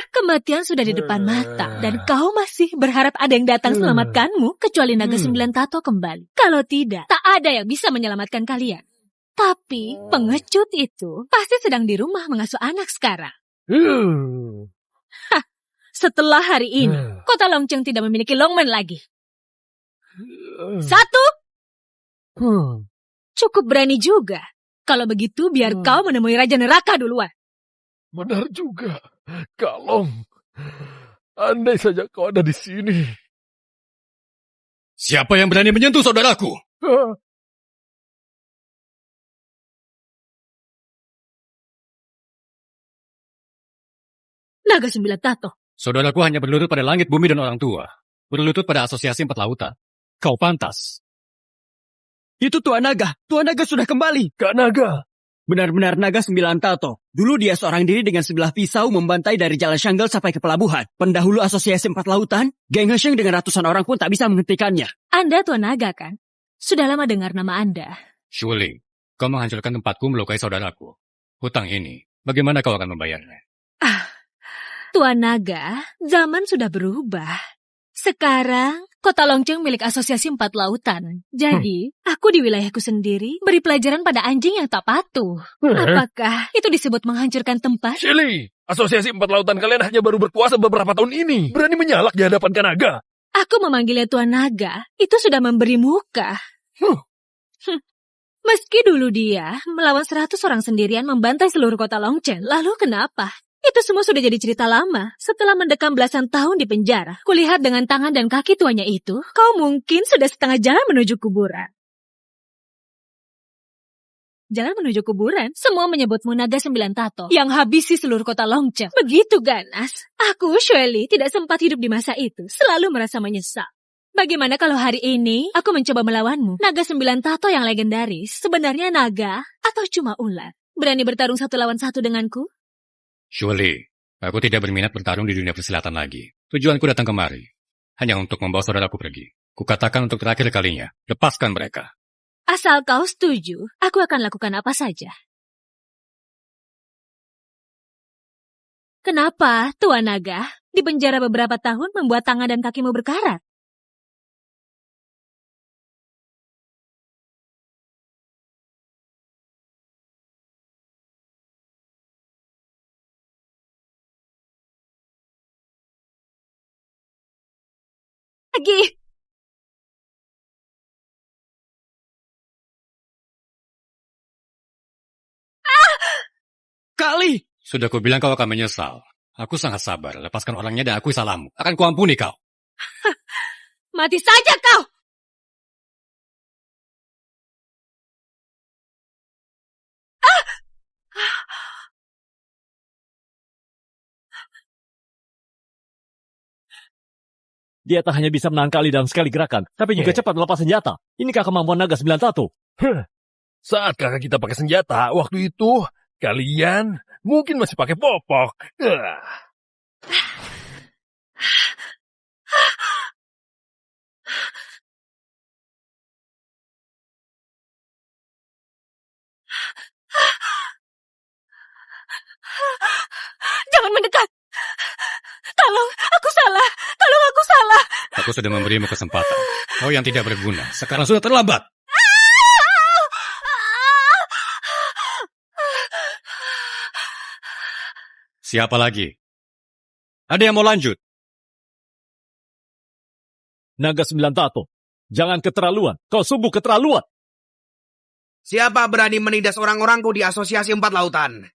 Kematian sudah di depan mata, dan kau masih berharap ada yang datang selamatkanmu, kecuali naga 9 tato kembali. Kalau tidak, tak ada yang bisa menyelamatkan kalian. Tapi, pengecut itu pasti sedang di rumah mengasuh anak sekarang. Setelah hari ini, kota Longcheng tidak memiliki Longmen lagi. 1. Cukup berani juga. Kalau begitu, biar kau menemui Raja Neraka duluan. Benar juga, Kak Long. Andai saja kau ada di sini. Siapa yang berani menyentuh saudaraku? Naga 9 tato. Saudaraku hanya berlutut pada langit, bumi, dan orang tua. Berlutut pada Asosiasi Empat Lautan. Kau pantas. Itu Tuan Naga. Tuan Naga sudah kembali. Kak Naga. Benar-benar Naga 9 tato. Dulu dia seorang diri dengan sebilah pisau membantai dari Jalan Shangle sampai ke pelabuhan. Pendahulu Asosiasi Empat Lautan, Geng Hesheng dengan ratusan orang pun tak bisa menghentikannya. Anda Tuan Naga kan? Sudah lama dengar nama Anda. Shuli, kau menghancurkan tempatku melukai saudaraku. Hutang ini, bagaimana kau akan membayarnya? Tuan Naga, zaman sudah berubah. Sekarang, kota Longcheng milik Asosiasi Empat Lautan. Jadi, aku di wilayahku sendiri beri pelajaran pada anjing yang tak patuh. Apakah itu disebut menghancurkan tempat? Shirley, Asosiasi Empat Lautan kalian hanya baru berkuasa beberapa tahun ini. Berani menyalak di hadapan Kak Naga. Aku memanggilnya Tuan Naga, itu sudah memberi muka. Meski dulu dia melawan 100 orang sendirian membantai seluruh kota Longcheng, lalu kenapa? Itu semua sudah jadi cerita lama. Setelah mendekam belasan tahun di penjara, kulihat dengan tangan dan kaki tuanya itu, kau mungkin sudah setengah jalan menuju kuburan. Jalan menuju kuburan, semua menyebutmu Naga 9 Tato yang habisi seluruh kota Longcheng. Begitu ganas. Aku, Shirley, tidak sempat hidup di masa itu, selalu merasa menyesal. Bagaimana kalau hari ini aku mencoba melawanmu? Naga 9 Tato yang legendaris, sebenarnya naga atau cuma ular? Berani bertarung 1 lawan 1 denganku? Shuli, aku tidak berminat bertarung di dunia persilatan lagi. Tujuanku datang kemari hanya untuk membawa saudaraku pergi. Kukatakan untuk terakhir kalinya, lepaskan mereka. Asal kau setuju, aku akan lakukan apa saja. Kenapa, Tuan Naga, di penjara beberapa tahun membuat tangan dan kakimu berkarat? Lagi. Kali! Sudah kubilang kau akan menyesal. Aku sangat sabar. Lepaskan orangnya dan akui salahmu. Akan kuampuni kau. Mati saja kau! Dia tak hanya bisa menahan kali dalam sekali gerakan, tapi juga cepat melepas senjata. Inikah kemampuan naga 9 tato? Saat kakak kita pakai senjata, waktu itu kalian mungkin masih pakai popok. Jangan mendekat. Tolong, aku salah. Tolong, aku salah. Aku sudah memberimu kesempatan. Kau yang tidak berguna, sekarang sudah terlambat. Siapa lagi? Ada yang mau lanjut? Naga 9 tato, jangan keterlaluan. Kau sungguh keterlaluan. Siapa berani menindas orang-orangku di Asosiasi Empat Lautan?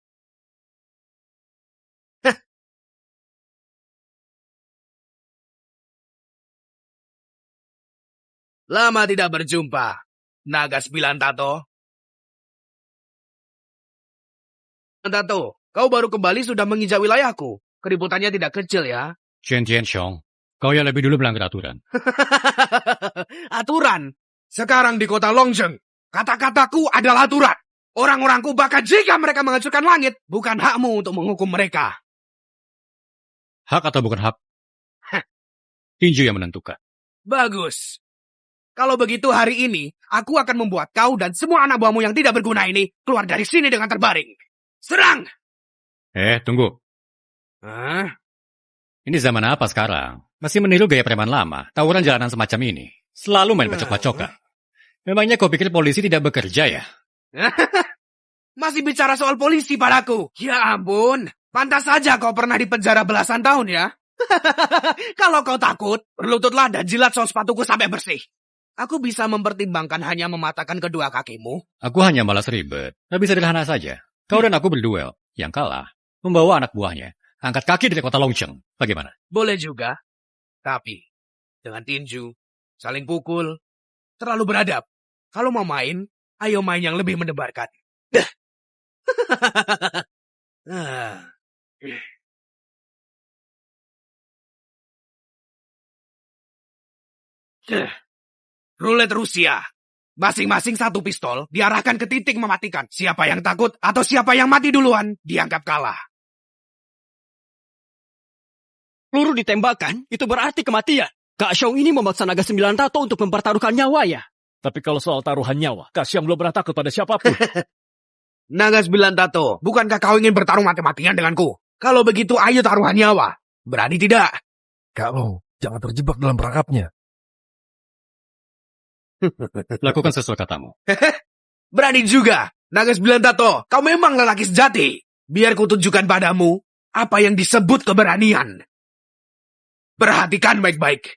Lama tidak berjumpa, Naga 9 Tato. Tato, kau baru kembali sudah menginjak wilayahku. Keributannya tidak kecil ya. Chen Tianxiong, kau yang lebih dulu melanggar aturan. Aturan? Sekarang di kota Longzheng, kata-kataku adalah aturan. Orang-orangku bahkan jika mereka menghancurkan langit, bukan hakmu untuk menghukum mereka. Hak atau bukan hak? Tinju yang menentukan. Bagus. Kalau begitu hari ini, aku akan membuat kau dan semua anak buahmu yang tidak berguna ini keluar dari sini dengan terbaring. Serang! Tunggu. Hah? Ini zaman apa sekarang? Masih meniru gaya preman lama, tawuran jalanan semacam ini. Selalu main bacok-bacokan. Memangnya kau pikir polisi tidak bekerja ya? Masih bicara soal polisi padaku. Ya ampun, pantas saja kau pernah dipenjara belasan tahun ya. Kalau kau takut, berlututlah dan jilat sol sepatuku sampai bersih. Aku bisa mempertimbangkan hanya mematahkan kedua kakimu. Aku hanya malas ribet. Lebih sederhana saja. Kau dan aku berduel. Yang kalah, membawa anak buahnya. Angkat kaki dari kota Longzheng. Bagaimana? Boleh juga. Tapi, dengan tinju, saling pukul, terlalu beradab. Kalau mau main, ayo main yang lebih mendebarkan. Rulet Rusia. Masing-masing satu pistol diarahkan ke titik mematikan. Siapa yang takut atau siapa yang mati duluan, dianggap kalah. Peluru ditembakkan, itu berarti kematian. Kak Xiong ini memaksa naga 9 tato untuk mempertaruhkan nyawa ya. Tapi kalau soal taruhan nyawa, Kak Xiong belum pernah takut pada siapapun. Naga 9 tato, bukankah kau ingin bertarung mati-matian denganku? Kalau begitu ayo taruhan nyawa. Berani tidak? Kak Long, jangan terjebak dalam perangkapnya. Lakukan sesuai katamu. Berani juga. Naga 9 tato, kau memang lelaki sejati. Biar kutunjukkan padamu apa yang disebut keberanian. Perhatikan baik-baik.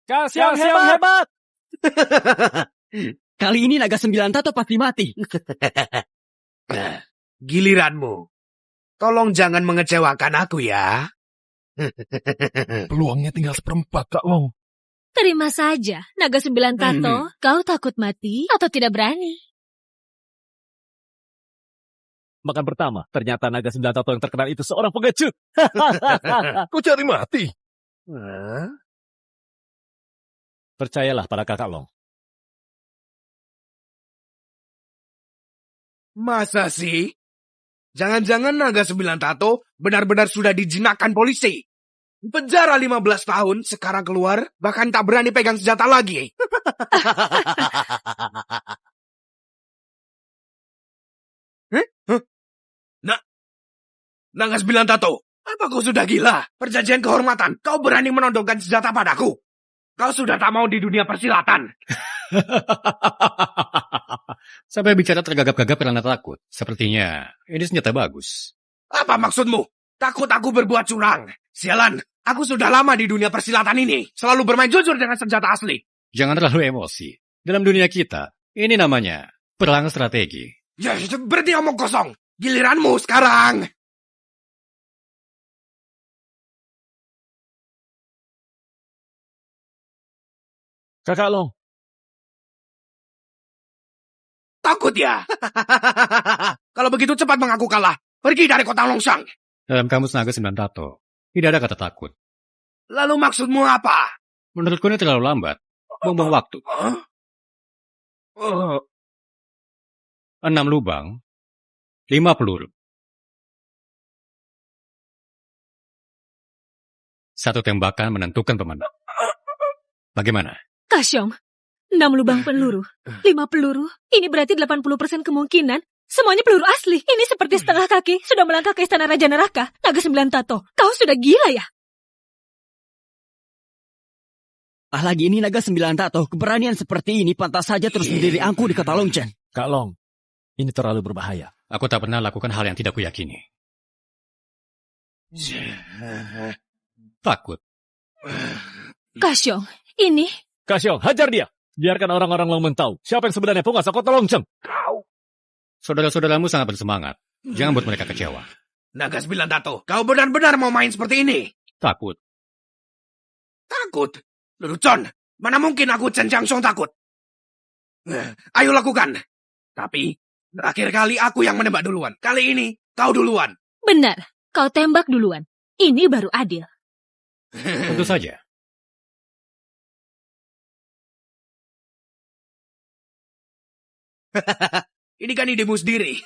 Kak Xiong hebat! Kali ini naga 9 tato pasti mati. Giliranmu. Tolong jangan mengecewakan aku ya. Peluangnya tinggal 1/4, Kak Long. Terima saja, Naga 9 Tato. Kau takut mati atau tidak berani? Makan pertama, ternyata naga 9 tato yang terkenal itu seorang pengecut. Kau cari mati. Percayalah pada Kakak Long. Masa sih? Jangan-jangan Naga 9 Tato benar-benar sudah dijinakkan polisi. Penjara 15 tahun, sekarang keluar, bahkan tak berani pegang senjata lagi. Naga 9 Tato, apa kau sudah gila? Perjanjian kehormatan, kau berani menodongkan senjata padaku? Kau sudah tak mau di dunia persilatan. Sampai bicara tergagap-gagap karena takut. Sepertinya ini senjata bagus. Apa maksudmu? Takut aku berbuat curang? Sialan, aku sudah lama di dunia persilatan ini. Selalu bermain jujur dengan senjata asli. Jangan terlalu emosi. Dalam dunia kita, ini namanya perang strategi. Ya, berhenti omong kosong. Giliranmu sekarang. Kakak Long. Takut ya? Kalau begitu cepat mengaku kalah. Pergi dari kota Longsang. Dalam kamus naga 9 tato, tidak ada kata takut. Lalu maksudmu apa? Menurutku ini terlalu lambat. Buang-buang waktu. 6 lubang, 5 peluru. 1 tembakan menentukan pemenang. Bagaimana? Kasyong, 6 lubang peluru, 5 peluru, ini berarti 80% kemungkinan semuanya peluru asli. Ini seperti setengah kaki sudah melangkah ke istana Raja Neraka. Naga 9 tato, kau sudah gila ya? Lagi ini naga 9 tato, keberanian seperti ini pantas saja terus berdiri angkuh di kota Longchen. Kak Long, ini terlalu berbahaya. Aku tak pernah lakukan hal yang tidak kuyakini. Takut. Kasyong, ini... Kasyong, hajar dia. Biarkan orang-orang Longmen tahu siapa yang sebenarnya penguasa kota Longcheng. Saudara-saudaramu sangat bersemangat. Jangan buat mereka kecewa. Naga 9 tato, kau benar-benar mau main seperti ini? Takut. Takut? Lelucon, mana mungkin aku Chen Jiangxiong takut? Ayo lakukan. Tapi, terakhir kali aku yang menembak duluan. Kali ini, kau duluan. Benar, kau tembak duluan. Ini baru adil. Tentu saja. Ini kan idemu sendiri.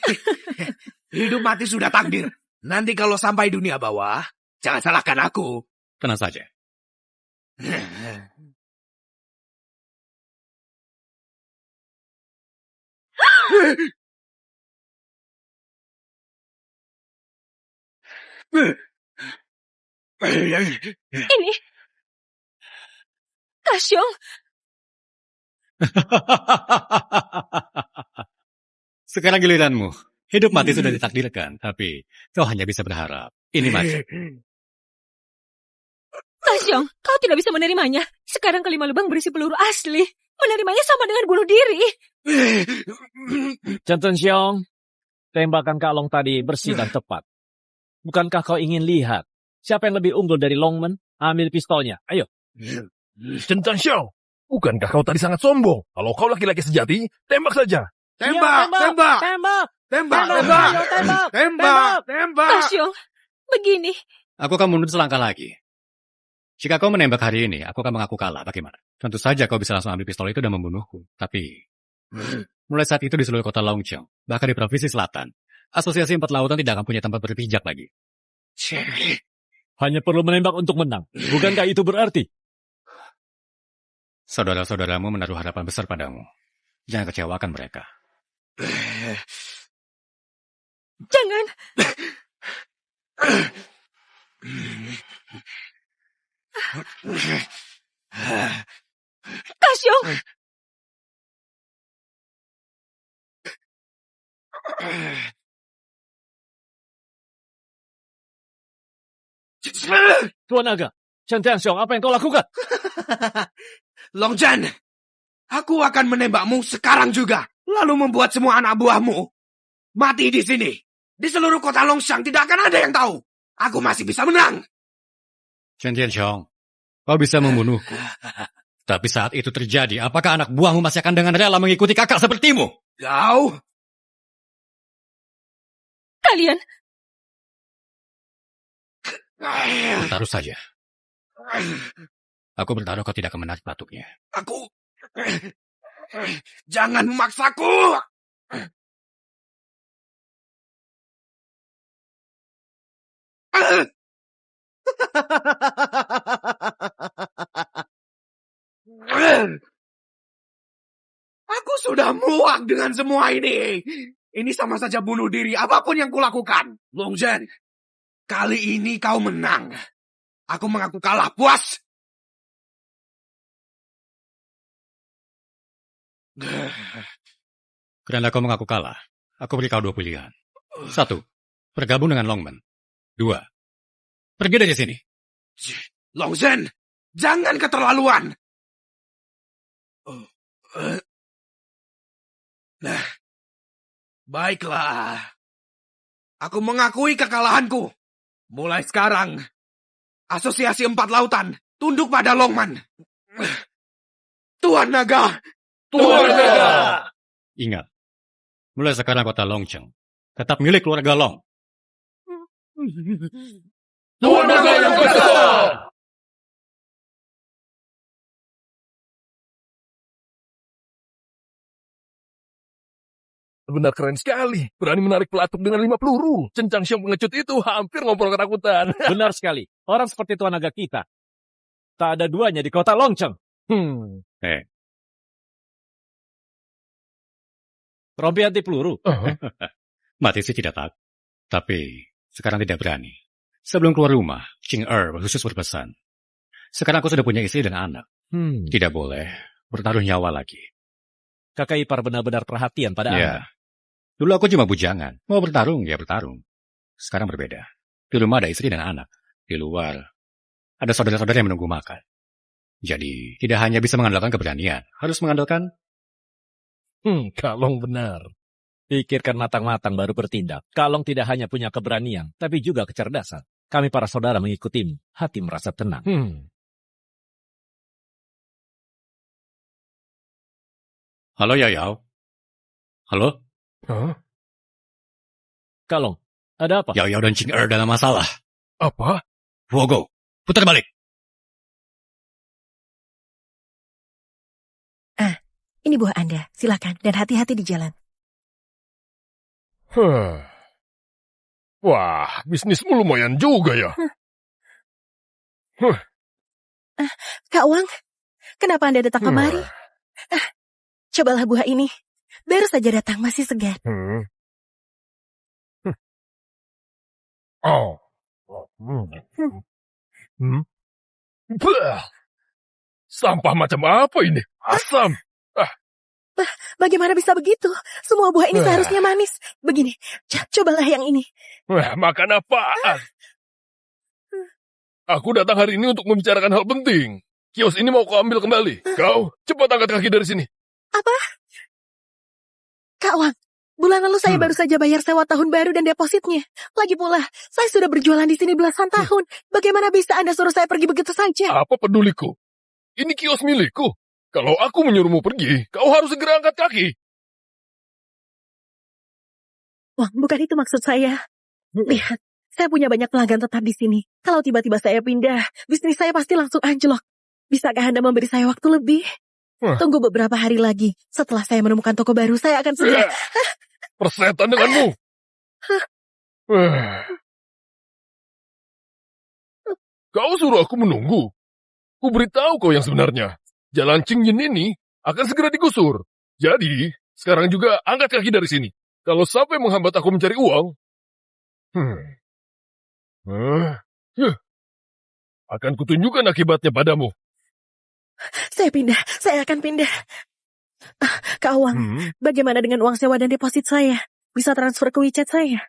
Hidup mati sudah takdir. Nanti kalau sampai dunia bawah, jangan salahkan aku. Tenang saja. Ini... Kasyong, Sekarang giliranmu. Hidup mati sudah ditakdirkan, tapi kau hanya bisa berharap. Ini mati. Kasyong, kau tidak bisa menerimanya. Sekarang kelima lubang berisi peluru asli. Menerimanya sama dengan bunuh diri. Chen Zhenxiong, tembakan Kak Long tadi bersih dan tepat. Bukankah kau ingin lihat siapa yang lebih unggul dari Longmen? Ambil pistolnya, ayo. Chen Zhenxiong, bukankah kau tadi sangat sombong? Kalau kau laki-laki sejati, tembak saja. Tembak, tembak, tembak, tembak, tembak, tembak, tembak, tembak. Kasyong, begini. Aku akan mundur selangkah lagi. Jika kau menembak hari ini, aku akan mengaku kalah. Bagaimana? Tentu saja kau bisa langsung ambil pistol itu dan membunuhku. Tapi, mulai saat itu di seluruh kota Longcheng, bahkan di provinsi selatan, Asosiasi Empat Lautan tidak akan punya tempat berpijak lagi. Hanya perlu menembak untuk menang. Bukankah itu berarti? Saudara-saudaramu menaruh harapan besar padamu. Jangan kecewakan mereka. Jangan. Kasyong. Tuan Naga, Chen Jiangxiong, apa yang kau lakukan? Long Chen, aku akan menembakmu sekarang juga. Lalu membuat semua anak buahmu mati di sini. Di seluruh kota Longshan tidak akan ada yang tahu. Aku masih bisa menang. Chen Tianxiong, kau bisa membunuhku. Tapi saat itu terjadi, apakah anak buahmu masih akan dengan rela mengikuti kakak sepertimu? Kau? Kalian. Bertaruh saja. Aku bertaruh kau tidak akan menarik batuknya. Aku... Jangan memaksaku! Aku sudah muak dengan semua ini. Ini sama saja bunuh diri apapun yang kulakukan. Long Zhen, kali ini kau menang. Aku mengaku kalah, puas. Karena kau mengaku kalah, aku beri kau 2 pilihan. 1, bergabung dengan Longmen. 2, pergi dari sini. Long Zhen, jangan keterlaluan. Nah, baiklah. Aku mengakui kekalahanku. Mulai sekarang, Asosiasi Empat Lautan tunduk pada Longman. Tuan Naga! Tuan Naga! Ingat, mulai sekarang kota Longcheng tetap milik keluarga Long. Tuan Naga yang kesal! Benar keren sekali. Berani menarik pelatuk dengan 5 peluru. Cencang Siong pengecut itu hampir ngompol ketakutan. Benar sekali. Orang seperti Tuan Naga kita. Tak ada duanya di kota Longcheng. Rompi anti peluru. Mati sih tidak takut. Tapi sekarang tidak berani. Sebelum keluar rumah, King khusus berpesan. Sekarang aku sudah punya istri dan anak. Tidak boleh bertaruh nyawa lagi. Kakak ipar benar-benar perhatian pada anak. Dulu aku cuma bujangan. Mau bertarung, ya bertarung. Sekarang berbeda. Di rumah ada istri dan anak. Di luar, ada saudara-saudara yang menunggu makan. Jadi, tidak hanya bisa mengandalkan keberanian. Harus mengandalkan... Kalong benar. Pikirkan matang-matang baru bertindak. Kalong tidak hanya punya keberanian, tapi juga kecerdasan. Kami para saudara mengikutimu. Hati merasa tenang. Halo, Yayao. Halo? Kalong, ada apa? Yayao dan King dalam masalah. Apa? Wogo, putar balik. Ini buah Anda, silakan. Dan hati-hati di jalan. Wah, bisnismu lumayan juga ya. Kak Wang, kenapa Anda datang kemari? Cobalah buah ini. Baru saja datang, masih segar. Sampah macam apa ini? Asam. Bagaimana bisa begitu? Semua buah ini seharusnya manis. Begini, cobalah yang ini. Makan apaan? Aku datang hari ini untuk membicarakan hal penting. Kios ini mau kau ambil kembali. Kau, cepat angkat kaki dari sini. Apa? Kak Wang, bulan lalu saya baru saja bayar sewa tahun baru dan depositnya. Lagi pula, saya sudah berjualan di sini belasan tahun. Bagaimana bisa Anda suruh saya pergi begitu saja? Apa peduliku? Ini kios milikku. Kalau aku menyuruhmu pergi, kau harus segera angkat kaki. Wang, bukan itu maksud saya. Lihat, saya punya banyak pelanggan tetap di sini. Kalau tiba-tiba saya pindah, bisnis saya pasti langsung anjlok. Bisakah Anda memberi saya waktu lebih? Tunggu beberapa hari lagi. Setelah saya menemukan toko baru, saya akan segera... Persetan denganmu. Kau suruh aku menunggu. Ku beritahu kau yang sebenarnya. Jalan Qingyin ini akan segera digusur. Jadi, sekarang juga angkat kaki dari sini. Kalau sampai menghambat aku mencari uang, akan kutunjukkan akibatnya padamu. Saya akan pindah. Kak Wang, bagaimana dengan uang sewa dan deposit saya? Bisa transfer ke WeChat saya?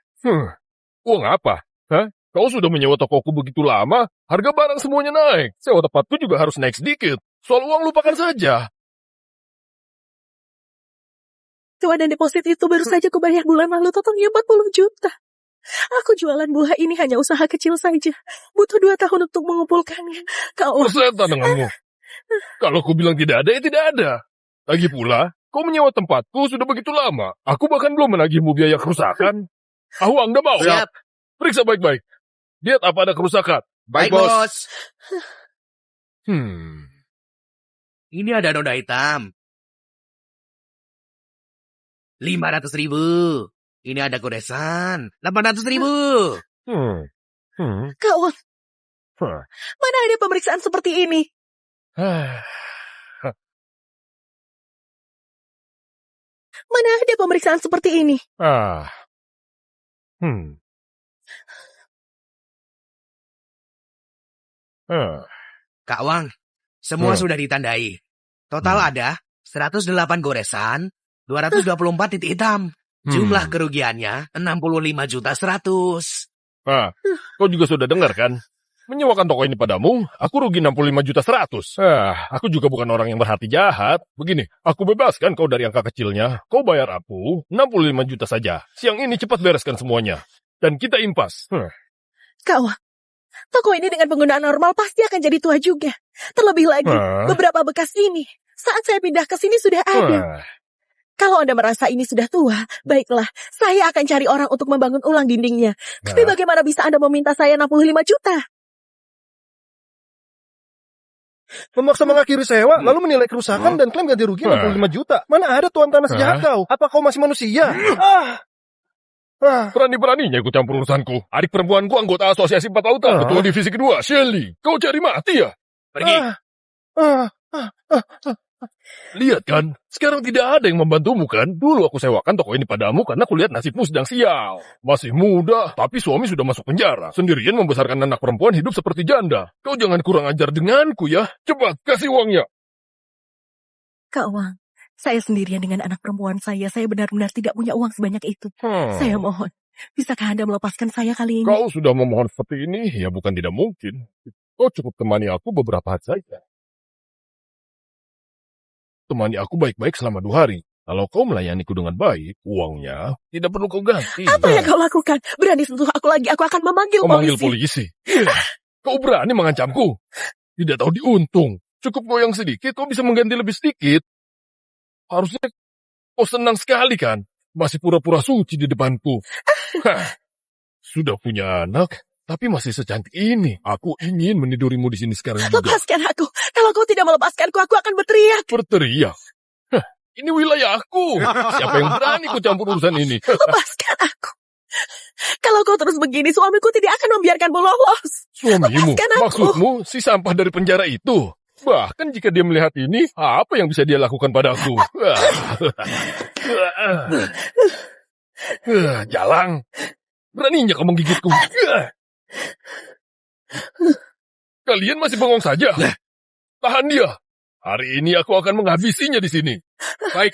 Uang apa? Kau sudah menyewa tokoku begitu lama, harga barang semuanya naik. Sewa tempatku juga harus naik sedikit. Soal uang lupakan saja. Sewa dan deposit itu baru saja kubayar bulan lalu, totalnya 40 juta. Aku jualan buah ini hanya usaha kecil saja. Butuh 2 tahun untuk mengumpulkannya. Kau... Persetan denganmu. Kalau ku bilang tidak ada, ya tidak ada. Lagi pula, kau menyewa tempatku sudah begitu lama. Aku bahkan belum menagihmu biaya kerusakan. Anda mau? Siap. Periksa baik-baik. Lihat apa ada kerusakan. Baik, bos. Ini ada noda hitam. 500.000. Ini ada goresan. 800.000. Kak Wang, mana ada pemeriksaan seperti ini? Mana ada pemeriksaan seperti ini? Kak Wang, semua sudah ditandai. Total ada 108 goresan, 224 titik hitam. Jumlah kerugiannya 65.100.000. Kau juga sudah dengar kan? Menyewakan toko ini padamu, aku rugi 65.100.000. Aku juga bukan orang yang berhati jahat. Begini, aku bebaskan kau dari angka kecilnya. Kau bayar aku 65 juta saja. Siang ini cepat bereskan semuanya. Dan kita impas. Kak Wang, toko ini dengan penggunaan normal pasti akan jadi tua juga. Terlebih lagi, beberapa bekas ini, saat saya pindah ke sini sudah ada. Kalau Anda merasa ini sudah tua, baiklah, saya akan cari orang untuk membangun ulang dindingnya. Tapi bagaimana bisa Anda meminta saya 65 juta? Memaksa mengakhiri sewa, lalu menilai kerusakan dan klaim ganti rugi 65 juta. Mana ada tuan tanah sejahat kau? Apa kau masih manusia? Berani-beraninya ikut campur urusanku. Adik perempuanku anggota asosiasi 4 lautan. Ketua divisi kedua, Shelly. Kau cari mati ya? Pergi. Lihat kan, sekarang tidak ada yang membantumu kan? Dulu aku sewakan toko ini padamu karena aku lihat nasibmu sedang sial. Masih muda, tapi suami sudah masuk penjara. Sendirian membesarkan anak perempuan hidup seperti janda. Kau jangan kurang ajar denganku ya. Cepat, kasih uangnya. Kak Wang, saya sendirian dengan anak perempuan saya. Saya benar-benar tidak punya uang sebanyak itu. Saya mohon, bisakah Anda melepaskan saya kali ini? Kau sudah memohon seperti ini, ya bukan tidak mungkin. Kau cukup temani aku beberapa hari saja. Temani aku baik-baik selama 2 hari. Kalau kau melayaniku dengan baik, uangnya tidak perlu kau ganti. Apa yang kau lakukan? Berani sentuh aku lagi, aku akan memanggil polisi. Kau berani mengancamku? Tidak tahu diuntung. Cukup goyang sedikit, kau bisa mengganti lebih sedikit. Harusnya kau senang sekali kan? Masih pura-pura suci di depanku. Sudah punya anak, tapi masih secantik ini. Aku ingin menidurimu di sini sekarang juga. Lepaskan aku. Kalau kau tidak melepaskanku, aku akan berteriak. Berteriak? Ini wilayahku. Siapa yang berani ku campur urusan ini? Lepaskan aku. Kalau kau terus begini, suamiku tidak akan membiarkanmu lolos. Suamimu? Maksudmu si sampah dari penjara itu? Bahkan jika dia melihat ini, apa yang bisa dia lakukan padaku? Jalang. Beraninya kau menggigitku. Kalian masih bengong saja. Tahan dia. Hari ini aku akan menghabisinya di sini. Baik.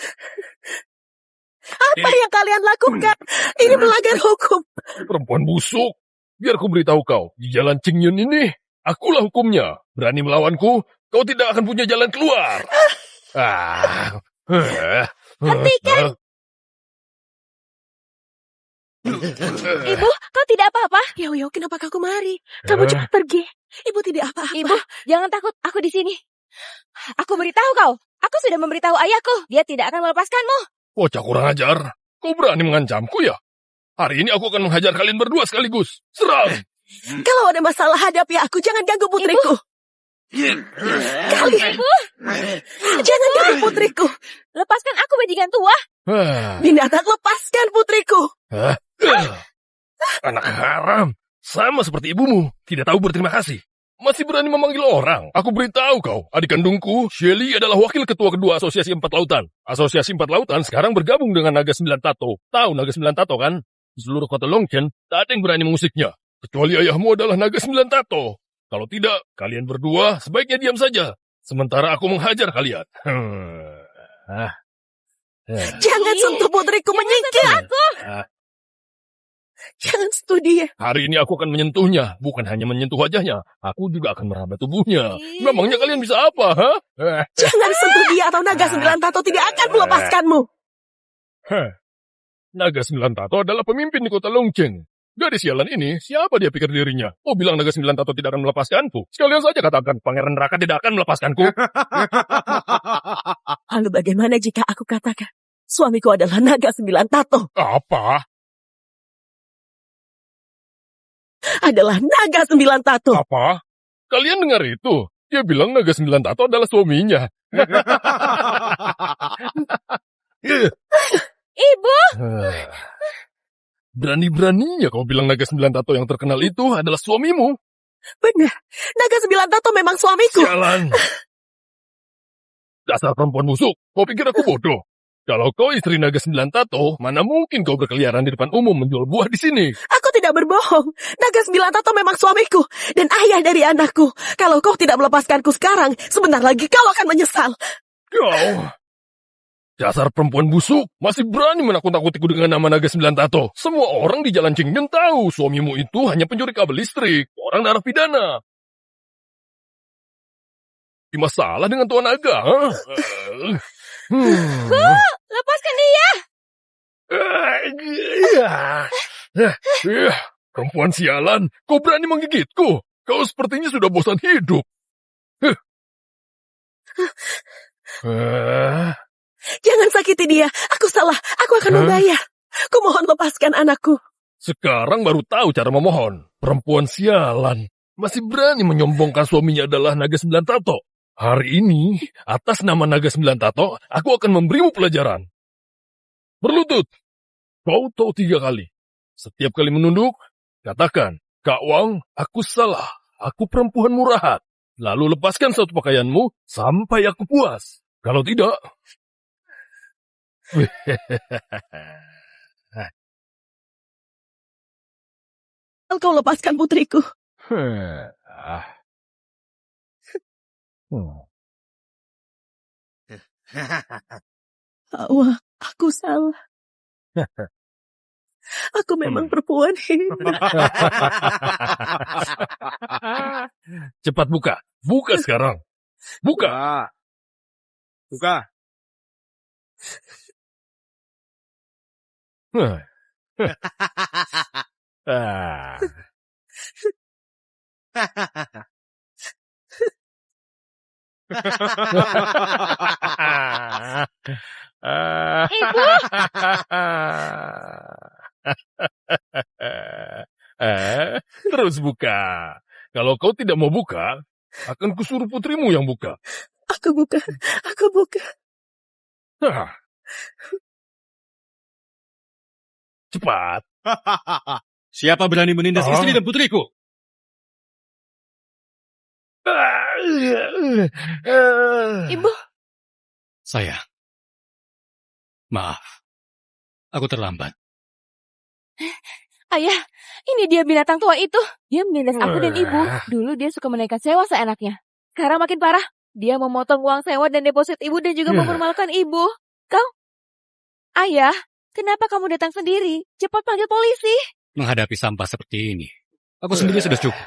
Apa yang kalian lakukan? Ini melanggar hukum. Perempuan busuk. Biar aku beritahu kau. Di jalan Qingyun ini, akulah hukumnya. Berani melawanku, kau tidak akan punya jalan keluar. Hentikan. Ibu, kau tidak apa-apa? Yo, kenapa kau kemari? Kamu cepat pergi. Ibu tidak apa-apa. Ibu, jangan takut. Aku di sini. Aku beritahu kau. Aku sudah memberitahu ayahku. Dia tidak akan melepaskanmu. Bocah kurang ajar. Kau berani mengancamku ya? Hari ini aku akan menghajar kalian berdua sekaligus. Serang! Kalau ada masalah hadapi aku. Jangan ganggu putriku. Kalian. Jangan ganggu putriku. Lepaskan aku, bajingan tua. Binatang, lepaskan putriku. Anak haram. Sama seperti ibumu. Tidak tahu berterima kasih. Masih berani memanggil orang. Aku beritahu kau, adik kandungku, Shelly adalah wakil ketua kedua Asosiasi 4 Lautan. Asosiasi 4 Lautan sekarang bergabung dengan Naga 9 Tato. Tahu Naga 9 Tato kan? Di seluruh kota Longchen, tak ada yang berani mengusiknya. Kecuali ayahmu adalah Naga 9 Tato. Kalau tidak, kalian berdua sebaiknya diam saja. Sementara aku menghajar kalian. Jangan sentuh putriku, menyingkir aku. Jangan sentuh dia. Hari ini aku akan menyentuhnya. Bukan hanya menyentuh wajahnya. Aku juga akan meraba tubuhnya. Memangnya kalian bisa apa? Jangan sentuh dia atau Naga 9 Tato tidak akan melepaskanmu. Naga 9 Tato adalah pemimpin di kota Longchen. Gadis sialan ini, siapa dia pikir dirinya? Oh, bilang Naga 9 Tato tidak akan melepaskanku. Sekalian saja katakan, Pangeran Neraka tidak akan melepaskanku. Lalu bagaimana jika aku katakan, suamiku adalah Naga 9 Tato? Apa? Adalah Naga 9 Tato. Apa? Kalian dengar itu? Dia bilang Naga 9 Tato adalah suaminya. Ibu! Berani-beraninya kau bilang Naga 9 Tato yang terkenal itu adalah suamimu. Benar, Naga 9 Tato memang suamiku. Sialan. Dasar perempuan busuk, kau pikir aku bodoh? Kalau kau istri Naga 9 Tato, mana mungkin kau berkeliaran di depan umum menjual buah di sini? Aku tidak berbohong. Naga 9 Tato memang suamiku dan ayah dari anakku. Kalau kau tidak melepaskanku sekarang, sebentar lagi kau akan menyesal. Kau, dasar perempuan busuk, masih berani menakut-nakutiku dengan nama Naga 9 Tato. Semua orang di Jalan Qingyun tahu suamimu itu hanya pencuri kabel listrik, orang narapidana. Ada masalah dengan Tuan Naga? Lepaskan dia! Perempuan sialan, kau berani menggigitku. Kau sepertinya sudah bosan hidup. Jangan sakiti dia. Aku salah. Aku akan membayar. Kumohon lepaskan anakku. Sekarang baru tahu cara memohon. Perempuan sialan. Masih berani menyombongkan suaminya adalah naga 9 tato. Hari ini, atas nama naga 9 tato, aku akan memberimu pelajaran. Berlutut. Kau tahu 3 kali. Setiap kali menunduk, katakan, Kak Wang, aku salah. Aku perempuan murahan. Lalu lepaskan satu pakaianmu sampai aku puas. Kalau tidak... Kau lepaskan putriku. Hawa, aku salah. Aku memang perempuan hina. Cepat buka. Buka sekarang. Buka. Buka. Ibu! Terus buka. Kalau kau tidak mau buka, akan kusuruh putrimu yang buka. Aku buka. Aku buka. Cepat. Siapa berani menindas istri dan putriku? Ibu. Sayang. Maaf. Aku terlambat. Ayah, ini dia binatang tua itu. Dia menindas aku dan ibu. Dulu dia suka menaikkan sewa seenaknya. Sekarang makin parah. Dia memotong uang sewa dan deposit ibu dan juga mempermalukan ibu. Kau? Ayah, kenapa kamu datang sendiri? Cepat panggil polisi. Menghadapi sampah seperti ini, aku sendiri sudah cukup.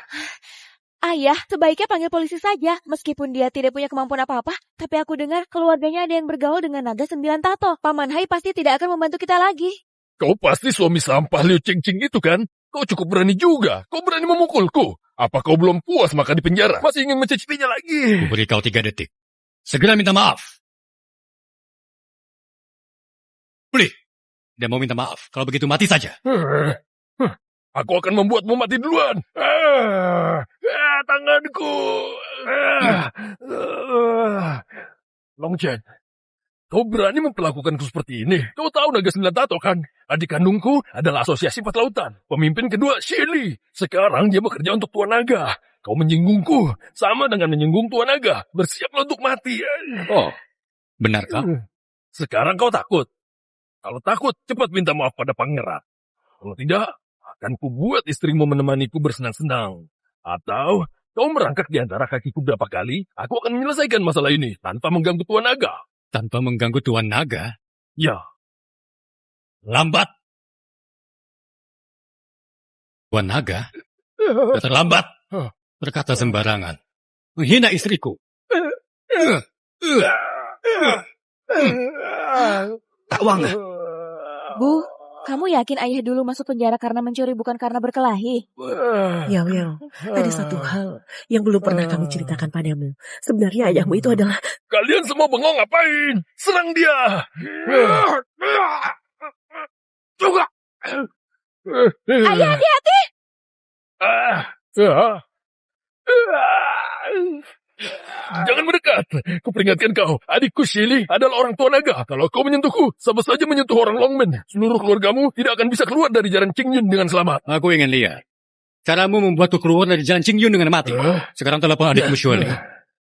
Ayah, sebaiknya panggil polisi saja. Meskipun dia tidak punya kemampuan apa-apa, tapi aku dengar keluarganya ada yang bergaul dengan naga 9 tato. Paman Hai pasti tidak akan membantu kita lagi. Kau pasti suami sampah Liu Cing itu kan? Kau cukup berani juga. Kau berani memukulku. Apa kau belum puas makan di penjara? Masih ingin mencicipinya lagi? Aku beri kau 3 detik. Segera minta maaf. Boleh. Dia mau minta maaf. Kalau begitu mati saja. Aku akan membuatmu mati duluan. Tanganku. Long Chen, kau berani memperlakukanku seperti ini? Kau tahu naga 9 tato kan? Adik kandungku adalah asosiasi 4 lautan. Pemimpin kedua Shirley. Sekarang dia bekerja untuk Tuan Naga. Kau menyinggungku. Sama dengan menyinggung Tuan Naga. Bersiaplah untuk mati. Oh, benarkah? Sekarang kau takut. Kalau takut, cepat minta maaf pada pangeran. Kalau tidak, akan kubuat istrimu menemaniku bersenang-senang. Atau kau merangkak di antara kakiku berapa kali, aku akan menyelesaikan masalah ini tanpa mengganggu Tuan Naga. Tanpa mengganggu Tuan Naga? Ya. Lambat. Tuan Naga? Sudah terlambat. Berkata sembarangan. Menghina istriku. Kak Wang. Bu, kamu yakin ayah dulu masuk penjara karena mencuri bukan karena berkelahi? Yao, ada satu hal yang belum pernah kami ceritakan padamu. Sebenarnya ayahmu itu adalah... Kalian semua bengong ngapain? Serang dia! Juga! Ayah, hati-hati! Jangan mendekat. Kuperingatkan kau, adikku Shirley adalah orang tua naga. Kalau kau menyentuhku, sama saja menyentuh orang Longmen. Seluruh keluargamu tidak akan bisa keluar dari jalan Qingyun dengan selamat. Aku ingin lihat. Caramu membuatku keluar dari jalan Qingyun dengan mati. Sekarang telepon adikmu Shirley.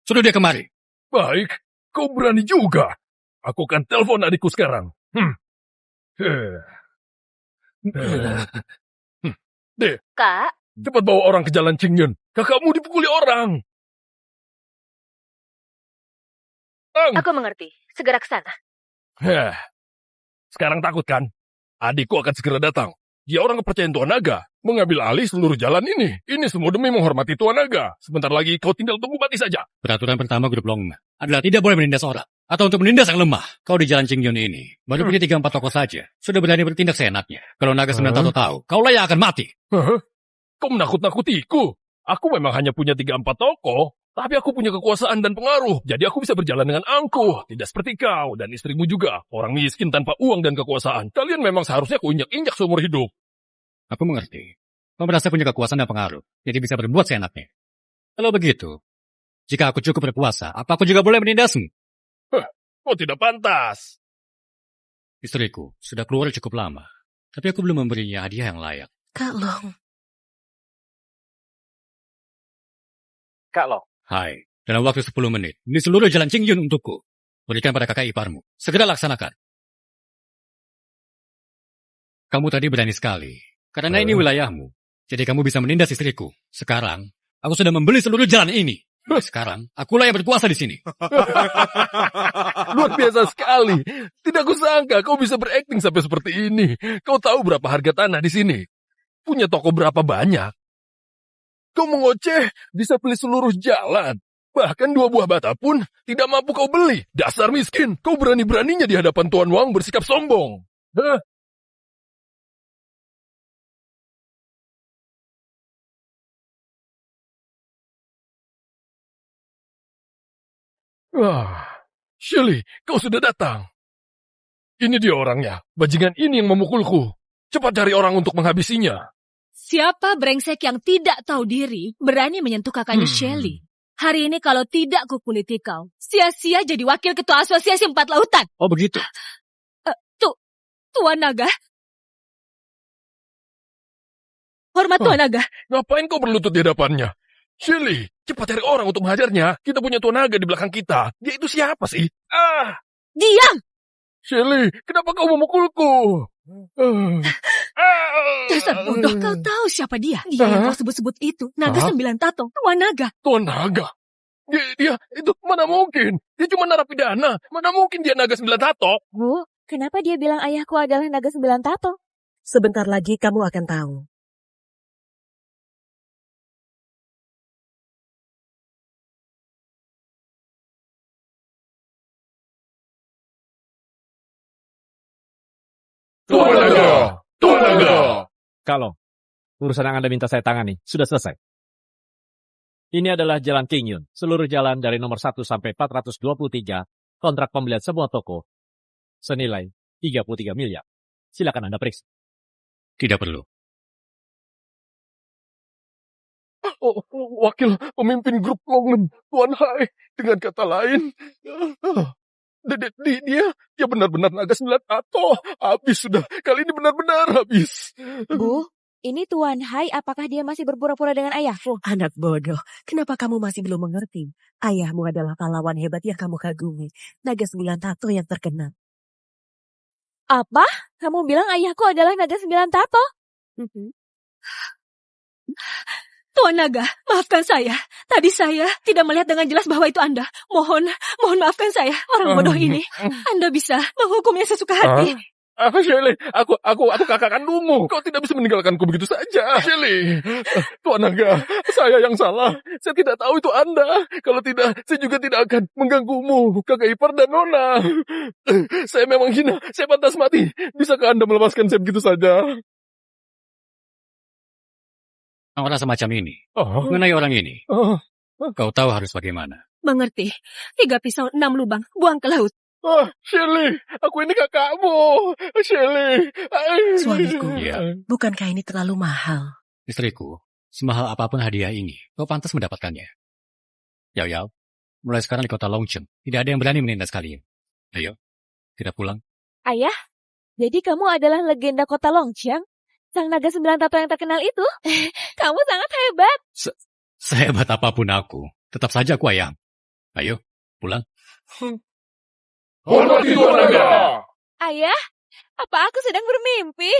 Suruh dia kemari. Baik, kau berani juga. Aku akan telepon adikku sekarang. Dek, Kak, cepat bawa orang ke jalan Qingyun. Kakakmu dipukuli orang. aku mengerti. Segera ke sana. Sekarang takut kan? Adikku akan segera datang. Dia orang kepercayaan Tuan Naga. Mengambil alih seluruh jalan ini. Ini semua demi menghormati Tuan Naga. Sebentar lagi kau tinggal tunggu mati saja. Peraturan pertama grup Longmen adalah tidak boleh menindas orang. Atau untuk menindas yang lemah. Kau di jalan Qingyun ini baru punya 3-4 tokoh saja. Sudah berani bertindak seenaknya. Kalau Naga 9 Tato tahu, kaulah yang akan mati. Kau menakut-nakutiku. Aku memang hanya punya 3-4 tokoh. Tapi aku punya kekuasaan dan pengaruh, jadi aku bisa berjalan dengan angkuh. Tidak seperti kau dan istrimu juga. Orang miskin tanpa uang dan kekuasaan. Kalian memang seharusnya kuinjak-injak seumur hidup. Aku mengerti. Kau merasa punya kekuasaan dan pengaruh, jadi bisa berbuat seenaknya. Kalau begitu, jika aku cukup berkuasa, apa aku juga boleh menindasmu? Kau tidak pantas. Istriku sudah keluar cukup lama, tapi aku belum memberinya hadiah yang layak. Kak Long. Kak Long. Hai, dalam waktu 10 menit, ini seluruh jalan Qingyun untukku. Berikan pada kakak iparmu. Segera laksanakan. Kamu tadi berani sekali. Karena ini wilayahmu. Jadi kamu bisa menindas istriku. Sekarang, aku sudah membeli seluruh jalan ini. Sekarang, akulah yang berkuasa di sini. Luar biasa sekali. Tidak kusangka kau bisa berakting sampai seperti ini. Kau tahu berapa harga tanah di sini? Punya toko berapa banyak? Kau mengoceh, bisa beli seluruh jalan. Bahkan 2 buah bata pun tidak mampu kau beli. Dasar miskin, kau berani-beraninya di hadapan Tuan Wang bersikap sombong. Hah? Shirley, kau sudah datang. Ini dia orangnya. Bajingan ini yang memukulku. Cepat cari orang untuk menghabisinya. Siapa brengsek yang tidak tahu diri berani menyentuh kakaknya Shelley? Hari ini kalau tidak kukuliti kau, sia-sia jadi wakil ketua asosiasi 4 lautan. Oh begitu? Tuan Naga. Hormat Tuan Naga. Ngapain kau berlutut di hadapannya? Shirley, cepat cari orang untuk menghajarnya. Kita punya Tuan Naga di belakang kita. Dia itu siapa sih? Diam! Shirley, kenapa kau memukulku? Dasar bodoh, kau tahu siapa dia? Dia yang kau sebut-sebut itu, Naga 9 Tato, Tuan Naga. Tuan Naga? Dia itu mana mungkin? Dia cuma narapidana. Mana mungkin dia Naga 9 Tato? Bu, kenapa dia bilang ayahku adalah Naga 9 Tato? Sebentar lagi kamu akan tahu. Tuan Naga! Tuan Naga! Kalau urusan yang Anda minta saya tangani sudah selesai. Ini adalah Jalan Qingyun. Seluruh jalan dari nomor 1 sampai 423, kontrak pembelian semua toko, senilai 33 miliar. Silakan Anda periksa. Tidak perlu. Wakil pemimpin grup Longmen, Tuan Hai. Dengan kata lain, dia benar-benar Naga 9 Tato. Habis sudah. Kali ini benar-benar habis. Bu, ini Tuan Hai, apakah dia masih berpura-pura dengan ayahku? Anak bodoh, kenapa kamu masih belum mengerti? Ayahmu adalah pahlawan hebat yang kamu kagumi. Naga 9 Tato yang terkenal. Apa? Kamu bilang ayahku adalah Naga 9 Tato? Tuan Naga, maafkan saya. Tadi saya tidak melihat dengan jelas bahwa itu Anda. Mohon maafkan saya, orang bodoh ini. Anda bisa menghukumnya sesuka hati. Shirley, aku kakak kandungmu. Kau tidak bisa meninggalkanku begitu saja. Shirley, Tuan Naga, saya yang salah. Saya tidak tahu itu Anda. Kalau tidak, saya juga tidak akan mengganggumu, kakak ipar dan Nona. Saya memang hina, saya pantas mati. Bisakah Anda melepaskan saya begitu saja? Orang semacam ini, mengenai orang ini, kau tahu harus bagaimana. Mengerti. 3 pisau 6 lubang, buang ke laut. Shirley, aku ini kakakmu. Shirley. Suamiku, Ya. bukankah ini terlalu mahal? Istriku, semahal apapun hadiah ini, kau pantas mendapatkannya. Yao, mulai sekarang di kota Longcheng, tidak ada yang berani menindas kalian. Ayo, kita pulang. Ayah, jadi kamu adalah legenda kota Longcheng? Sang Naga 9 Tato yang terkenal itu? Kamu sangat hebat. Sehebat apapun aku, tetap saja aku ayam. Ayo, pulang. Hormati Tuan Naga! Ayah, apa aku sedang bermimpi?